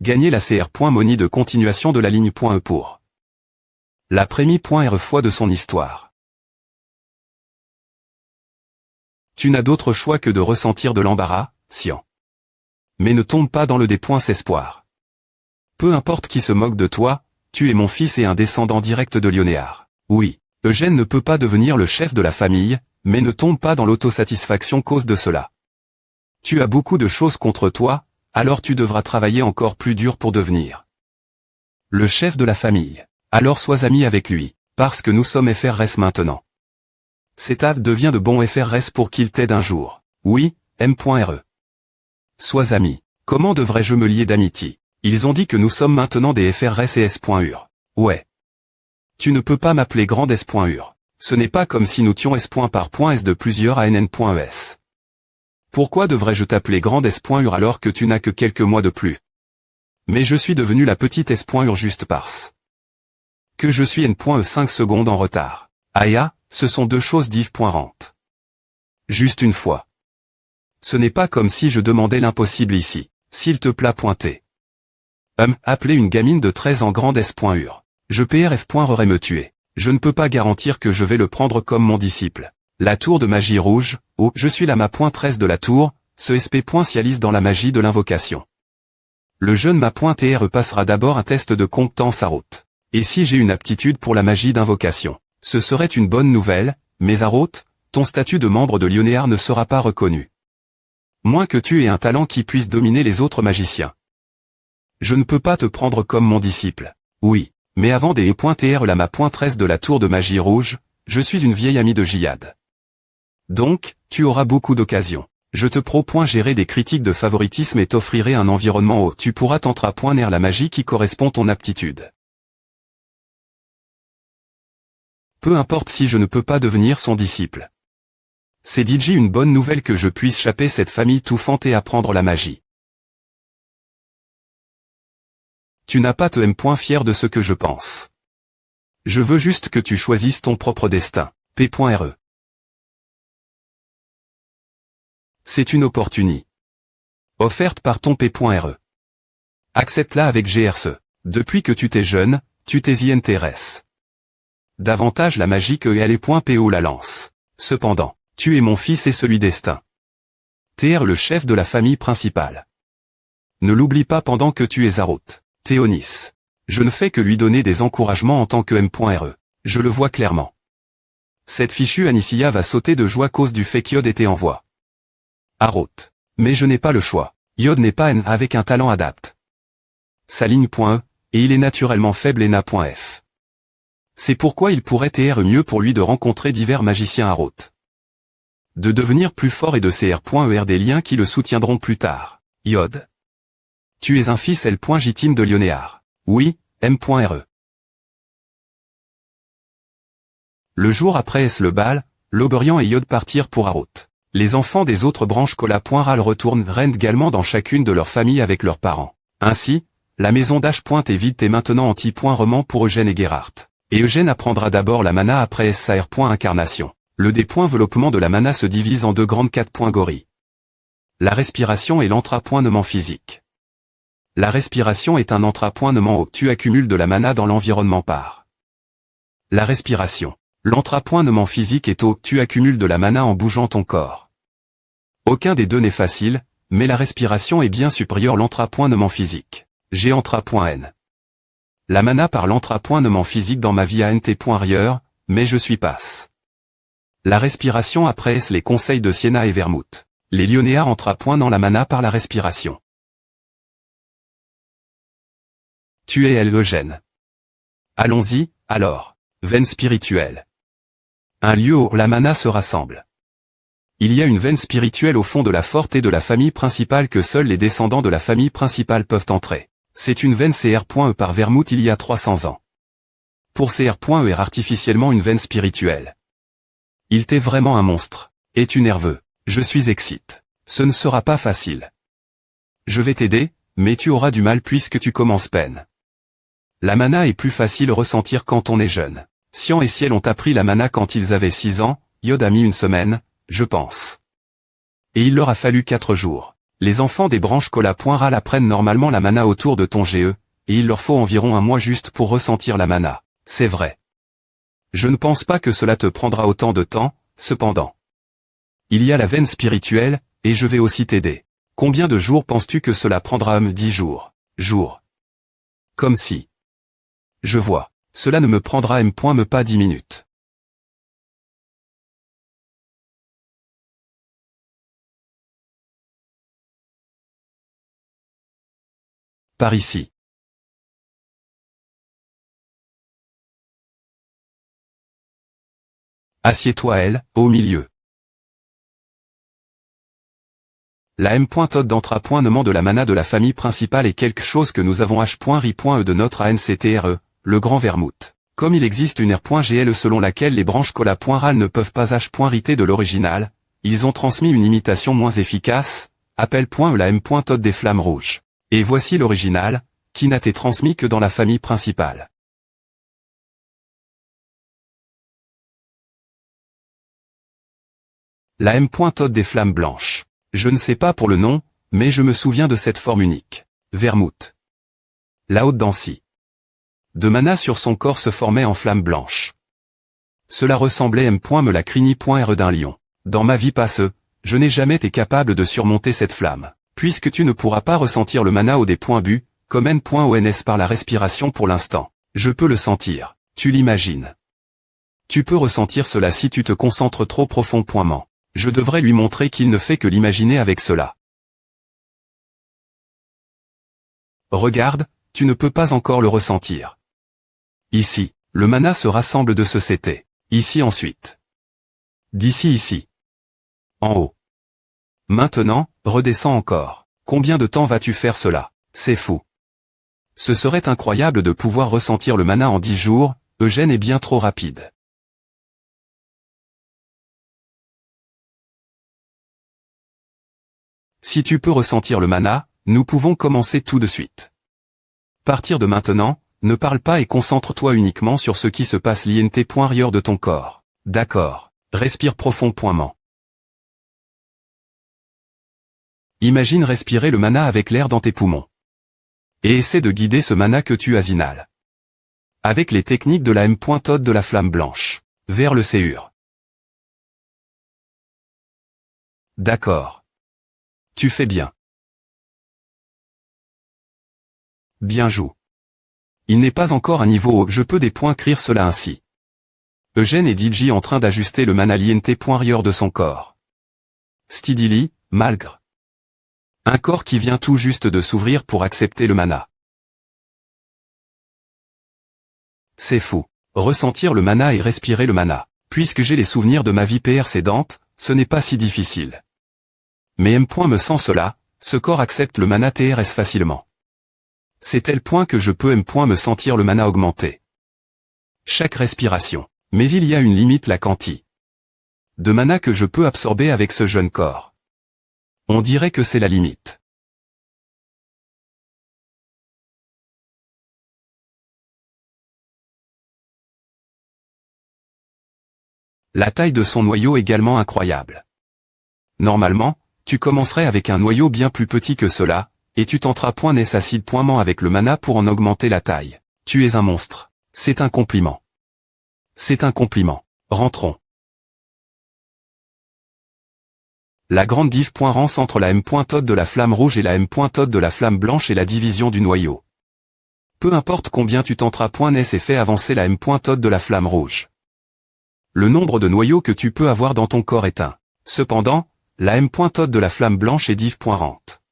Gagner la cr.moni de continuation de la ligne.e pour. La prémie.re fois de son histoire. Tu n'as d'autre choix que de ressentir de l'embarras, Sian. Mais ne tombe pas dans le désespoir. Peu importe qui se moque de toi, tu es mon fils et un descendant direct de Lyonéard. Oui, Eugène ne peut pas devenir le chef de la famille, mais ne tombe pas dans l'autosatisfaction cause de cela. Tu as beaucoup de choses contre toi, alors tu devras travailler encore plus dur pour devenir le chef de la famille. Alors sois ami avec lui, parce que nous sommes FRS maintenant. Cet âge devient de bon FRS pour qu'il t'aide un jour. Oui, M.re. Sois ami. Comment devrais-je me lier d'amitié? Ils ont dit que nous sommes maintenant des FRS et S.ur. Ouais. Tu ne peux pas m'appeler grande S.ur. Ce n'est pas comme si nous tions S. par S de plusieurs à NN.es. Pourquoi devrais-je t'appeler grande S.ur alors que tu n'as que quelques mois de plus? Mais je suis devenu la petite S.ur juste parce que je suis N.E 5 secondes en retard. Aya, ce sont deux choses différentes. Juste une fois. Ce n'est pas comme si je demandais l'impossible ici. S'il te plaît pointer. Appeler une gamine de 13 ans grande S.ur. Je PRF.aurait me tuer. Je ne peux pas garantir que je vais le prendre comme mon disciple. La tour de magie rouge, oh, je suis la ma.13 de la tour, ce SP.cialise dans la magie de l'invocation. Le jeune ma.TR passera d'abord un test de compétence à route. Et si j'ai une aptitude pour la magie d'invocation, ce serait une bonne nouvelle, mais à route, ton statut de membre de Lyonéard ne sera pas reconnu. Moins que tu aies un talent qui puisse dominer les autres magiciens. Je ne peux pas te prendre comme mon disciple. Oui, mais avant des E.TR la ma.13 de la tour de magie rouge, je suis une vieille amie de Jihad. Donc, tu auras beaucoup d'occasions. Je te gérer des critiques de favoritisme et t'offrirai un environnement où tu pourras t'entrapoiner la magie qui correspond à ton aptitude. Peu importe si je ne peux pas devenir son disciple. C'est DJ une bonne nouvelle que je puisse chapper cette famille touffante et apprendre la magie. Tu n'as pas te fier de ce que je pense. Je veux juste que tu choisisses ton propre destin. P.re. C'est une opportunité offerte par ton P.re. Accepte-la avec GRC. Depuis que tu t'es jeune, tu t'y intéresses davantage la magie que elle.po la lance. Cependant, tu es mon fils et celui destin. TR le chef de la famille principale. Ne l'oublie pas pendant que tu es à route. Théonis. Je ne fais que lui donner des encouragements en tant que M.re. Je le vois clairement. Cette fichue Anicia va sauter de joie à cause du fait qu'Yod était en voie à route. Mais je n'ai pas le choix. Yod n'est pas N avec un talent adapte. Sa ligne.e, et il est naturellement faible et n'a.f. C'est pourquoi il pourrait être mieux pour lui de rencontrer divers magiciens à route. De devenir plus fort et de CR.er des liens qui le soutiendront plus tard. Yod. Tu es un fils L.J-Team de Lyonéard. Oui, M.re. Le jour après le bal, Loberian et Yod partirent pour Harout. Les enfants des autres branches Cola.ral retournent également dans chacune de leurs familles avec leurs parents. Ainsi, la maison d'H. est vide et maintenant anti-roman pour Eugène et Gerhardt. Et Eugène apprendra d'abord la mana après SAR. Incarnation. Le développement de la mana se divise en deux grandes 4. Gorilles. La respiration et l'entrapointement physique. La respiration est un entrapointement où tu accumules de la mana dans l'environnement par la respiration. L'entrapointement physique est où tu accumules de la mana en bougeant ton corps. Aucun des deux n'est facile, mais la respiration est bien supérieure à l'entrapointement physique. J'ai entrapoint. La mana par l'entrapointement physique dans ma vie à nt.rieure, mais je suis passe. La respiration après les conseils de Siena et Vermouth. Les Lyonéards entrapoinent la mana par la respiration. Tu es Eugène. Allons-y, alors. Veine spirituelle. Un lieu où la mana se rassemble. Il y a une veine spirituelle au fond de la forte et de la famille principale que seuls les descendants de la famille principale peuvent entrer. C'est une veine CR.E par Vermouth il y a 300 ans. Pour CR.E artificiellement une veine spirituelle. Il t'est vraiment un monstre. Es-tu nerveux? Je suis excite. Ce ne sera pas facile. Je vais t'aider, Mais tu auras du mal puisque tu commences peine. La mana est plus facile à ressentir quand on est jeune. Cian et Ciel ont appris la mana quand ils avaient 6 ans, Yod a mis une semaine, je pense. Et il leur a fallu 4 jours. Les enfants des branches Cola.ral apprennent normalement la mana autour de ton GE, et il leur faut environ un mois juste pour ressentir la mana. C'est vrai. Je ne pense pas que cela te prendra autant de temps, cependant. Il y a la veine spirituelle, et je vais aussi t'aider. Combien de jours penses-tu que cela prendra? 10 jours. Jours. Comme si. Je vois. Cela ne me prendra pas 10 minutes. Par ici. Assieds-toi elle, au milieu. La M.Todd d'entrapoint-nement de la mana de la famille principale est quelque chose que nous avons H.Ri.E de notre ANCTRE, le grand vermouth. Comme il existe une R.GLE selon laquelle les branches Cola.ral ne peuvent pas H.RT de l'original, ils ont transmis une imitation moins efficace, appelle.E la M.Todd des flammes rouges. Et voici l'original, qui n'a été transmis que dans la famille principale. La M.Todd des flammes blanches. Je ne sais pas pour le nom, mais je me souviens de cette forme unique. Vermouth. La haute Dancy. De mana sur son corps se formait en flamme blanche. Cela ressemblait me la crigny.re d'un lion. Dans ma vie passe, je n'ai jamais été capable de surmonter cette flamme. Puisque tu ne pourras pas ressentir le mana au des points bu, comme N.ONS par la respiration pour l'instant. Je peux le sentir. Tu l'imagines. Tu peux ressentir cela si tu te concentres trop profondément. Je devrais lui montrer qu'il ne fait que l'imaginer avec cela. Regarde, tu ne peux pas encore le ressentir. Ici, le mana se rassemble de ce CT. Ici ensuite. D'ici ici. En haut. Maintenant, redescends encore. Combien de temps vas-tu faire cela? C'est fou. Ce serait incroyable de pouvoir ressentir le mana en 10 jours, Eugène est bien trop rapide. Si tu peux ressentir le mana, nous pouvons commencer tout de suite. Partir de maintenant, ne parle pas et concentre-toi uniquement sur ce qui se passe l'INT.rieur de ton corps. D'accord. Respire profondément. Imagine respirer le mana avec l'air dans tes poumons. Et essaie de guider ce mana que tu inhales. Avec les techniques de la M.Todd de la flamme blanche. Vers le CUR. D'accord. Tu fais bien. Bien joue. Il n'est pas encore un niveau où je peux des points écrire cela ainsi. Eugène et DJ en train d'ajuster le mana l'INT.rieur de son corps. Steadily, malgré. Un corps qui vient tout juste de s'ouvrir pour accepter le mana. C'est fou. Ressentir le mana et respirer le mana. Puisque j'ai les souvenirs de ma vie précédente, ce n'est pas si difficile. Mais M. me sent cela, ce corps accepte le mana TRS facilement. C'est tel point que je peux me sentir le mana augmenter. Chaque respiration. Mais il y a une limite la quantité de mana que je peux absorber avec ce jeune corps. On dirait que c'est la limite. La taille de son noyau également incroyable. Normalement, tu commencerais avec un noyau bien plus petit que cela, et tu tenteras .acide.ment avec le mana pour en augmenter la taille. Tu es un monstre. C'est un compliment. C'est un compliment. Rentrons. La grande diff.rance entre la M.Todd de la flamme rouge et la M.Todd de la flamme blanche est la division du noyau. Peu importe combien tu tenteras .nes et fais avancer la M.Todd de la flamme rouge. Le nombre de noyaux que tu peux avoir dans ton corps est un. Cependant, la M.Todd de la flamme blanche est div.rente.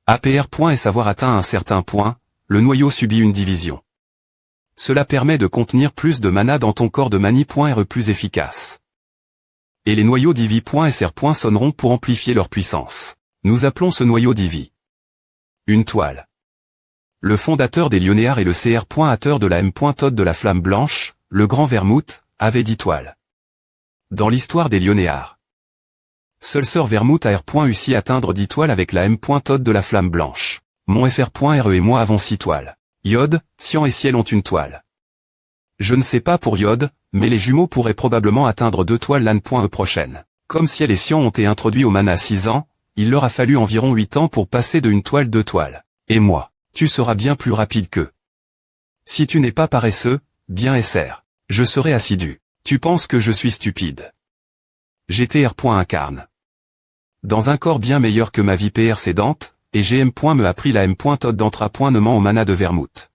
APR. Avoir atteint un certain point, le noyau subit une division. Cela permet de contenir plus de mana dans ton corps de mani.re plus efficace. Et les noyaux divi.sr. sonneront pour amplifier leur puissance. Nous appelons ce noyau divi une toile. Le fondateur des Lionéards et le CR.ateur de la M.Todd de la flamme blanche, le grand vermouth, avait 10 toiles. Dans l'histoire des Lionéards. Seul Sir Vermouth a R.ussi atteindre 10 toiles avec la M.Todd de la flamme blanche. Mon FR.RE et moi avons 6 toiles. Iode, Cyan et Ciel ont une toile. Je ne sais pas pour Iode, mais les jumeaux pourraient probablement atteindre 2 toiles l'an.e prochaine. Comme Ciel et Cyan ont été introduits au mana à 6 ans, il leur a fallu environ 8 ans pour passer de une toile 2 toiles. Et moi, tu seras bien plus rapide qu'eux. Si tu n'es pas paresseux, bien SR. Je serai assidu. Tu penses que je suis stupide. GTR.incarne. Dans un corps bien meilleur que ma vie précédente, et GM. Me a pris la M. Todd d'entrapointement au mana de Vermouth.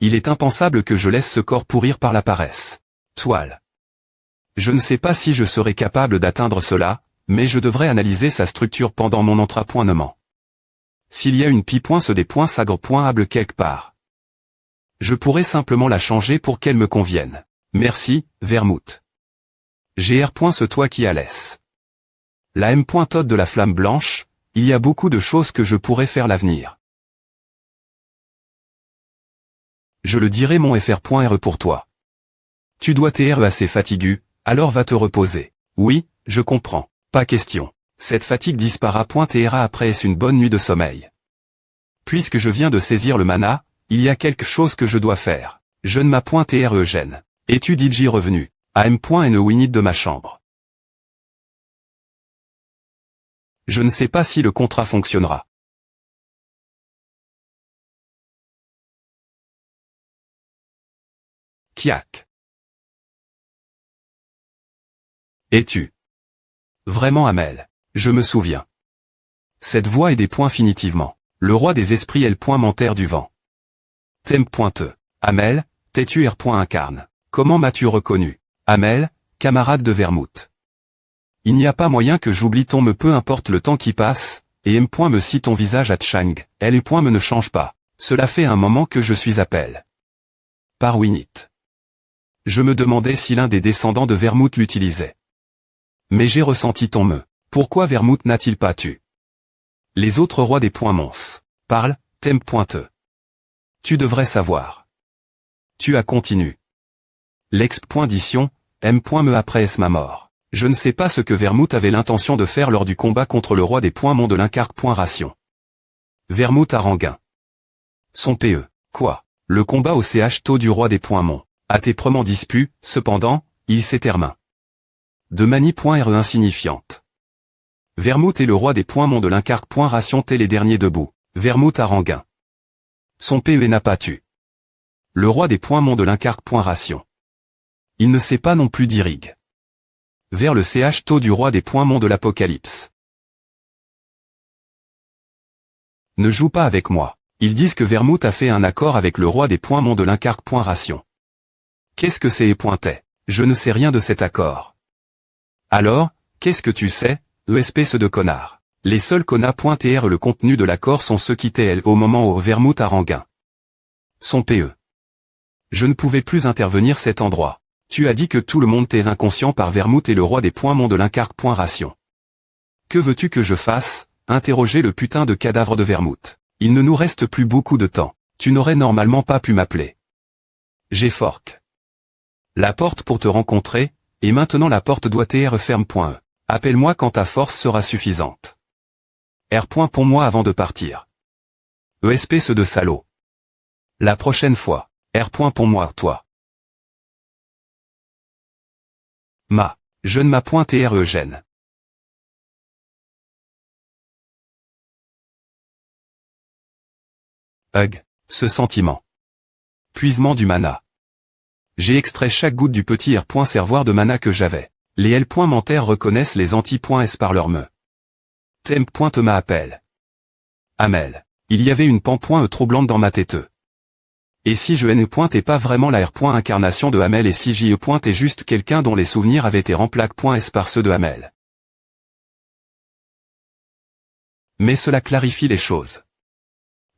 Il est impensable que je laisse ce corps pourrir par la paresse. Toile. Je ne sais pas si je serai capable d'atteindre cela, mais je devrais analyser sa structure pendant mon entrapointement. S'il y a une pi.se.sagre.able quelque part. Je pourrais simplement la changer pour qu'elle me convienne. Merci, Vermouth. GR. Toi qui à laisse. La M. Todd de la flamme blanche, il y a beaucoup de choses que je pourrais faire l'avenir. Je le dirai mon FR.RE pour toi. Tu dois t'être assez fatigué, alors va te reposer. Oui, je comprends, pas question. Cette fatigue disparaîtra après une bonne nuit de sommeil. Puisque je viens de saisir le mana, il y a quelque chose que je dois faire. Je ne m'appointe Eugène. Es-tu DJ revenu? AM.ne winit de ma chambre. Je ne sais pas si le contrat fonctionnera. Kiak. Es-tu vraiment Amel? Je me souviens. Cette voix est des points finitivement. Le roi des esprits est le point mentaire du vent. Thème pointeux. Amel, t'es-tu R.incarne. Comment m'as-tu reconnu? Amel, camarade de Vermouth. Il n'y a pas moyen que j'oublie ton me peu importe le temps qui passe, et M. Me si ton visage à Tchang, elle et me ne change pas. Cela fait un moment que je suis appel. Par Winit. Je me demandais si l'un des descendants de Vermouth l'utilisait. Mais j'ai ressenti ton me. Pourquoi Vermouth n'a-t-il pas tu? Les autres rois des points mons. Parle, thème pointeux. Tu devrais savoir. Tu as continué. L'ex.dition, M. Me après ma mort. Je ne sais pas ce que Vermouth avait l'intention de faire lors du combat contre le roi des points monts de l'Incarque.ration. Vermouth Aranguin. Son PE. Quoi? Le combat au CH taux du roi des points monts. À tes proments disputes, cependant, il s'étermine. De manie.re insignifiante. Vermouth est le roi des points monts de l'Incarque.ration t'es les derniers debout. Vermouth Aranguin. Son PE n'a pas tu. Le roi des points monts de l'Incarque.ration. Il ne sait pas non plus d'Irig. Vers le CH taux du roi des points monts de l'Apocalypse. Ne joue pas avec moi. Ils disent que Vermouth a fait un accord avec le roi des points monts de l'Incarque.ration. Qu'est-ce que c'est pointait? Je ne sais rien de cet accord. Alors, qu'est-ce que tu sais, espèce de connard? Les seuls connards.tr le contenu de l'accord sont ceux qui t'aient au moment où Vermouth Aranguin. Son PE. Je ne pouvais plus intervenir cet endroit. Tu as dit que tout le monde t'est inconscient par Vermouth et le roi des points monts de l'Incarque.ration. Que veux-tu que je fasse? Interroger le putain de cadavre de Vermouth. Il ne nous reste plus beaucoup de temps. Tu n'aurais normalement pas pu m'appeler. J'ai fork. La porte pour te rencontrer, et maintenant la porte doit être ferme.e. Appelle-moi quand ta force sera suffisante. R. Pour moi avant de partir. Espèce de salaud. La prochaine fois. R. Pour moi, toi. Je ne m'appointe Eugène. Ce sentiment. Puisement du mana. J'ai extrait chaque goutte du petit R.servoir de mana que j'avais. Les L. Mentaires reconnaissent les anti.s par leur me. Thème. Ma appelle. Amel. Il y avait une pan.e troublante dans ma tête. Et si je n.est pas vraiment la R.incarnation de Amel et si J.e. est juste quelqu'un dont les souvenirs avaient été remplis.s par ceux de Amel. Mais cela clarifie les choses.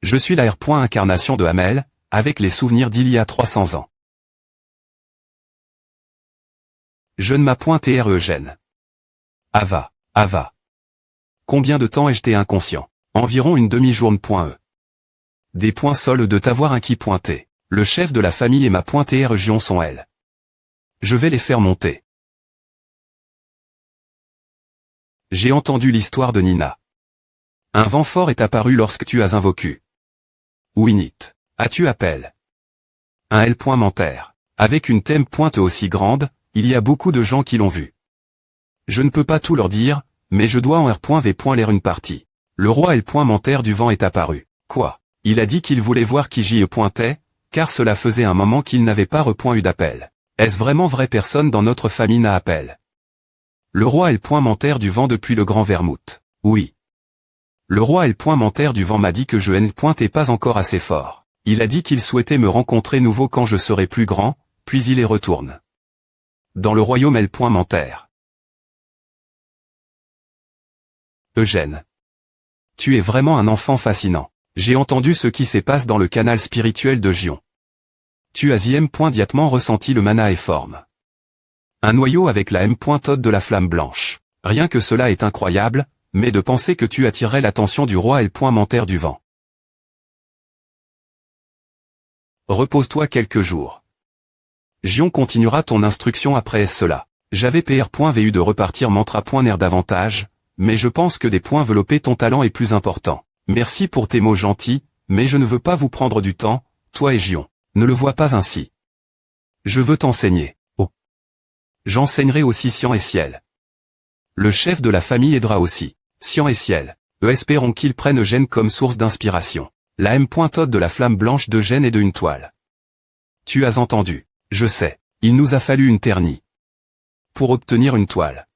Je suis la R.incarnation de Amel, avec les souvenirs d'il y a 300 ans. Je ne m'appointe Eugène. Ava. Combien de temps ai-je été inconscient? Environ une demi-journée.e. Des points sols de t'avoir inquis pointé. Le chef de la famille et ma pointée région sont elles. Je vais les faire monter. J'ai entendu l'histoire de Nina. Un vent fort est apparu lorsque tu as invoqué. Winit. As-tu appel? Un L. Mentaire. Avec une thème pointe aussi grande, il y a beaucoup de gens qui l'ont vu. Je ne peux pas tout leur dire, mais je dois en R.V. l'air une partie. Le roi L. Mentaire du vent est apparu. Quoi? Il a dit qu'il voulait voir qui j'y pointait, car cela faisait un moment qu'il n'avait pas eu d'appel. Est-ce vraiment vrai? Personne dans notre famille n'a appel? Le roi L. Mentaire du vent depuis le grand vermouth. Oui. Le roi L. Mentaire du vent m'a dit que je n'étais pas encore assez fort. Il a dit qu'il souhaitait me rencontrer nouveau quand je serai plus grand, puis il y retourne. Dans le royaume L. Mentaire. Eugène. Tu es vraiment un enfant fascinant. J'ai entendu ce qui se passe dans le canal spirituel de Gion. Tu as immédiatement ressenti le mana et forme. Un noyau avec la Todd de la flamme blanche. Rien que cela est incroyable, mais de penser que tu attirerais l'attention du roi L. Mentaire du vent. Repose-toi quelques jours. Gion continuera ton instruction après cela. J'avais PR.vu de repartir mantra.ner davantage, mais je pense que des points développer ton talent est plus important. Merci pour tes mots gentils, mais je ne veux pas vous prendre du temps, toi et Gion. Ne le vois pas ainsi. Je veux t'enseigner. Oh. J'enseignerai aussi Cyan et Ciel. Le chef de la famille aidera aussi. Cyan et Ciel. Espérons qu'ils prennent Eugène comme source d'inspiration. La Todd de la flamme blanche d'Eugène et de une toile. Tu as entendu. Je sais. Il nous a fallu une ternie. Pour obtenir une toile.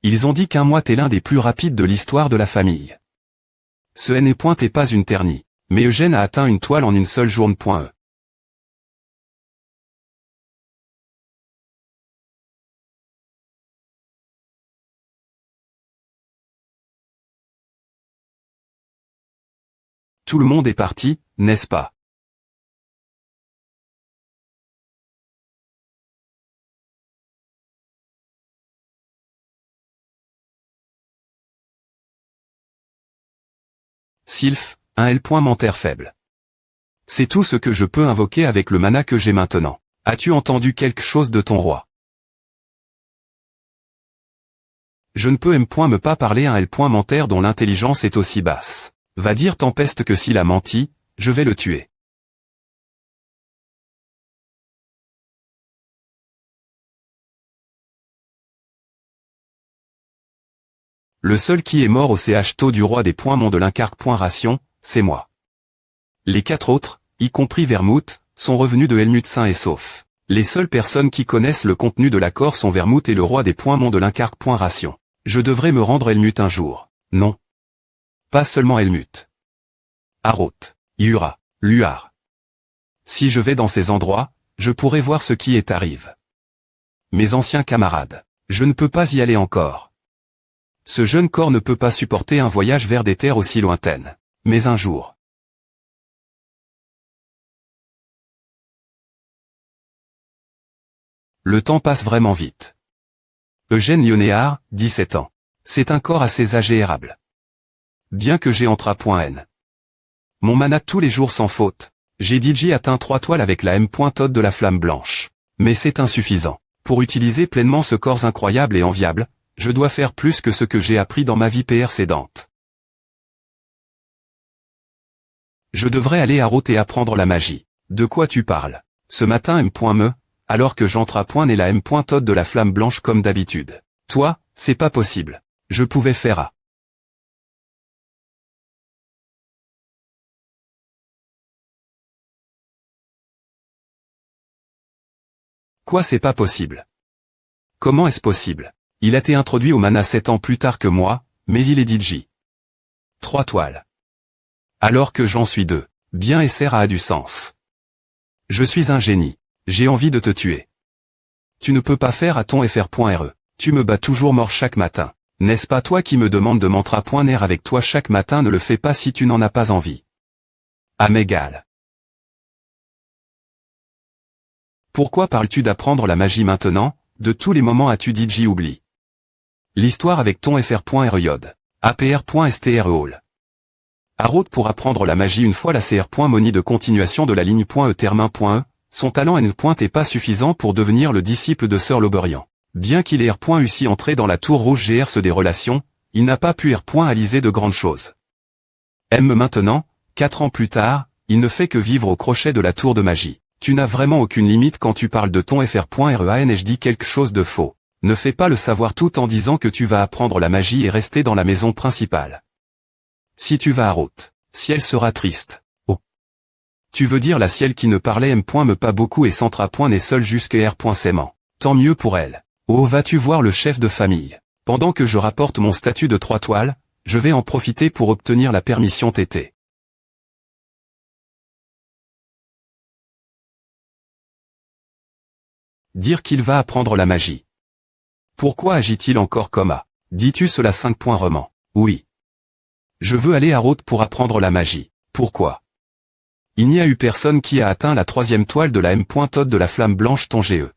Ils ont dit qu'un mois est l'un des plus rapides de l'histoire de la famille. Ce n'est pas une ternie. Mais Eugène a atteint une toile en une seule journée. Tout le monde est parti, n'est-ce pas? Sylph, un L. Mentaire faible. C'est tout ce que je peux invoquer avec le mana que j'ai maintenant. As-tu entendu quelque chose de ton roi? Je ne peux me pas parler un L. Mentaire dont l'intelligence est aussi basse. Va dire Tempeste que s'il a menti, je vais le tuer. Le seul qui est mort au taux du roi des points de l'incarque.ration, c'est moi. Les 4 autres, y compris Vermouth, sont revenus de Helmut sains et saufs. Les seules personnes qui connaissent le contenu de l'accord sont Vermouth et le roi des points de l'incarque.ration. Je devrais me rendre Helmut un jour. Non. Pas seulement Helmut. Aroth, Yura, Luar. Si je vais dans ces endroits, je pourrai voir ce qui arrive. Mes anciens camarades. Je ne peux pas y aller encore. Ce jeune corps ne peut pas supporter un voyage vers des terres aussi lointaines. Mais un jour. Le temps passe vraiment vite. Eugène Lyonnéard, 17 ans. C'est un corps assez agréable. Bien que j'ai entra.n. Mon mana tous les jours sans faute. J'ai DJ atteint 3 toiles avec la Todd de la flamme blanche. Mais c'est insuffisant. Pour utiliser pleinement ce corps incroyable et enviable, je dois faire plus que ce que j'ai appris dans ma vie précédente. Je devrais aller à Roth et apprendre la magie. De quoi tu parles? Ce matin alors que j'entre.né la Todd de la flamme blanche comme d'habitude. Toi, c'est pas possible. Je pouvais faire à. Quoi c'est pas possible? Comment est-ce possible? Il a été introduit au mana 7 ans plus tard que moi, mais il est DJ. 3 toiles. Alors que j'en suis 2. Bien et ça a du sens. Je suis un génie. J'ai envie de te tuer. Tu ne peux pas faire à ton fr.re. Tu me bats toujours mort chaque matin. N'est-ce pas toi qui me demande de mantra.ner avec toi chaque matin? Ne le fais pas si tu n'en as pas envie. À m'égal. Pourquoi parles-tu d'apprendre la magie maintenant? De tous les moments as-tu DJ oublie. L'histoire avec ton fr.rey. apr.streall. Aroth pour apprendre la magie une fois la cr.moni de continuation de la ligne.e termin.e, son talent n'est pas suffisant pour devenir le disciple de Sir Loberian. Bien qu'il ait R.U.C. entré dans la tour rouge GR des relations, il n'a pas pu R.aliser de grandes choses. M maintenant, 4 ans plus tard, il ne fait que vivre au crochet de la tour de magie. Tu n'as vraiment aucune limite quand tu parles de ton FR.REAN et je dis quelque chose de faux. Ne fais pas le savoir tout en disant que tu vas apprendre la magie et rester dans la maison principale. Si tu vas à Roth, Ciel sera triste. Oh. Tu veux dire la Ciel qui ne parlait M.me pas beaucoup et Centra. N'est seule jusqu'à R.s'aimant. Tant mieux pour elle. Oh, vas-tu voir le chef de famille. Pendant que je rapporte mon statut de 3 toiles, je vais en profiter pour obtenir la permission TT. Dire qu'il va apprendre la magie. Pourquoi agit-il encore comme A? Dis-tu cela 5 points roman? Oui. Je veux aller à Roth pour apprendre la magie. Pourquoi? Il n'y a eu personne qui a atteint la 3e toile de la M. Todd de la flamme blanche ton GE.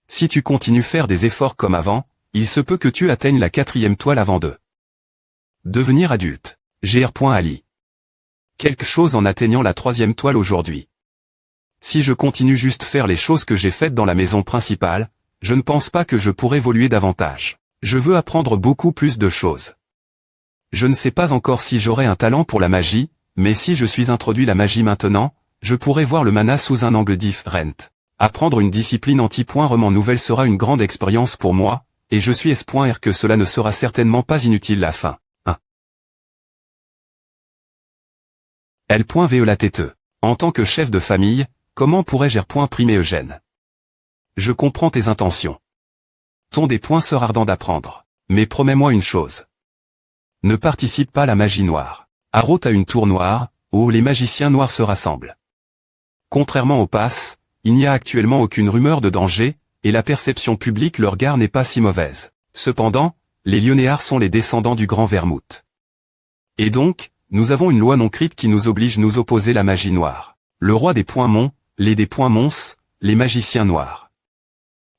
Si tu continues faire des efforts comme avant, il se peut que tu atteignes la 4e toile avant de devenir adulte. Gr.Ali. Quelque chose en atteignant la 3e toile aujourd'hui. Si je continue juste faire les choses que j'ai faites dans la maison principale, je ne pense pas que je pourrai évoluer davantage. Je veux apprendre beaucoup plus de choses. Je ne sais pas encore si j'aurai un talent pour la magie, mais si je suis introduit la magie maintenant, je pourrai voir le mana sous un angle différent. Apprendre une discipline anti-roman nouvelle sera une grande expérience pour moi, et je suis S.R que cela ne sera certainement pas inutile la fin. 1. L.ve la tête. En tant que chef de famille, comment pourrais-je primer Eugène? Je comprends tes intentions. Ton des points sera ardent d'apprendre. Mais promets-moi une chose. Ne participe pas à la magie noire. À Roth a une tour noire, où les magiciens noirs se rassemblent. Contrairement au pass, il n'y a actuellement aucune rumeur de danger, et la perception publique leur regard n'est pas si mauvaise. Cependant, les Lionéards sont les descendants du grand Vermouth. Et donc, nous avons une loi non crite qui nous oblige nous opposer la magie noire. Le roi des points Mons, les des points Mons, les magiciens noirs.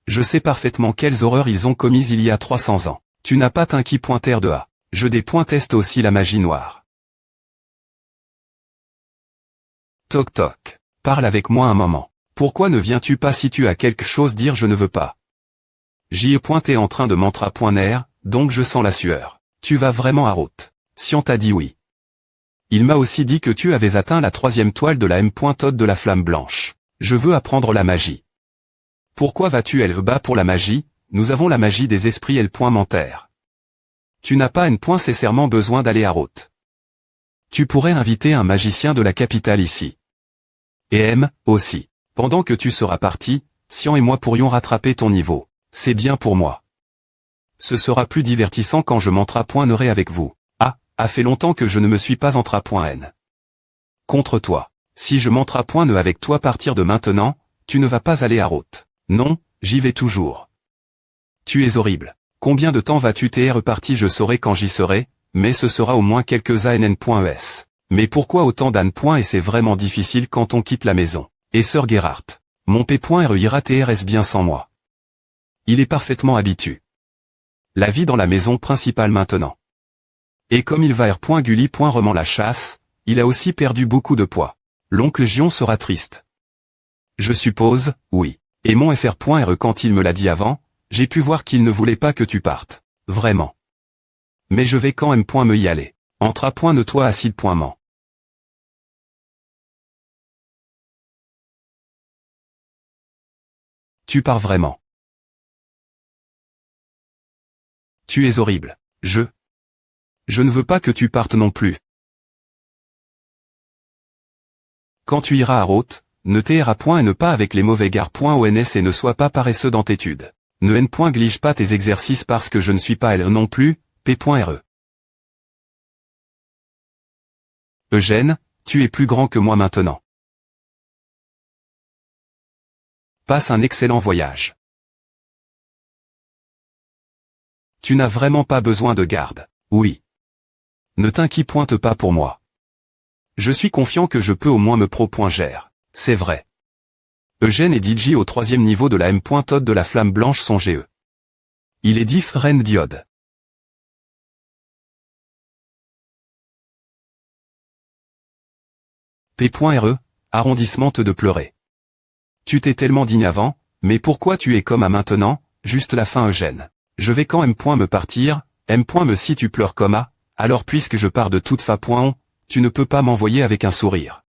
Je sais parfaitement quelles horreurs ils ont commises il y a 300 ans. Tu n'as pas t'inquiet pointer de A. Je des points teste aussi la magie noire. Toc toc. Parle avec moi un moment. Pourquoi ne viens-tu pas si tu as quelque chose dire je ne veux pas? J'y ai pointé en train de mantra.ner, donc je sens la sueur. Tu vas vraiment à Roth. Si on t'a dit oui. Il m'a aussi dit que tu avais atteint la 3e toile de la M. Todd de la flamme blanche. Je veux apprendre la magie. Pourquoi vas-tu le bas pour la magie? Nous avons la magie des esprits L.Mentaire. Tu n'as pas nécessairement besoin d'aller à Roth. Tu pourrais inviter un magicien de la capitale ici. Et M, aussi. Pendant que tu seras parti, Sian et moi pourrions rattraper ton niveau. C'est bien pour moi. Ce sera plus divertissant quand je m'entrapoinerai avec vous. Ah, a fait longtemps que je ne me suis pas entrapoint contre toi. Si je m'entrapoine avec toi à partir de maintenant, tu ne vas pas aller à Roth. Non, j'y vais toujours. Tu es horrible. Combien de temps vas-tu t'être reparti? Je saurai quand j'y serai, mais ce sera au moins quelques ann.es. Mais pourquoi autant d'ann. Et c'est vraiment difficile quand on quitte la maison. Et Sir Gerhardt. Mon P.re ira TRS bien sans moi. Il est parfaitement habitué. La vie dans la maison principale maintenant. Et comme il va R.Gulli.roman la chasse, il a aussi perdu beaucoup de poids. L'oncle Gion sera triste. Je suppose, oui. Et mon FR.re quand il me l'a dit avant, j'ai pu voir qu'il ne voulait pas que tu partes. Vraiment. Mais je vais quand même me y aller. Entre à toi acide.ment. Tu pars vraiment. Tu es horrible. Je ne veux pas que tu partes non plus. Quand tu iras à Roth, ne t'erra point et ne pas avec les mauvais gars.ons et ne sois pas paresseux dans tes études. Ne n.glige pas tes exercices parce que je ne suis pas elle non plus, P.re. Eugène, tu es plus grand que moi maintenant. Passe un excellent voyage. Tu n'as vraiment pas besoin de garde. Oui. Ne t'inquiète pas pour moi. Je suis confiant que je peux au moins me pro.gère. C'est vrai. Eugène est DJ au 3e niveau de la M. Todd de la flamme blanche son GE. Il est diff reine diode. P.re, arrondissement de pleurer. Tu t'es tellement digne avant, mais pourquoi tu es comme à maintenant, juste la fin Eugène. Je vais quand M. me partir, M. me si tu pleures comme A, alors puisque je pars de toute façon, Tu ne peux pas m'envoyer avec un sourire.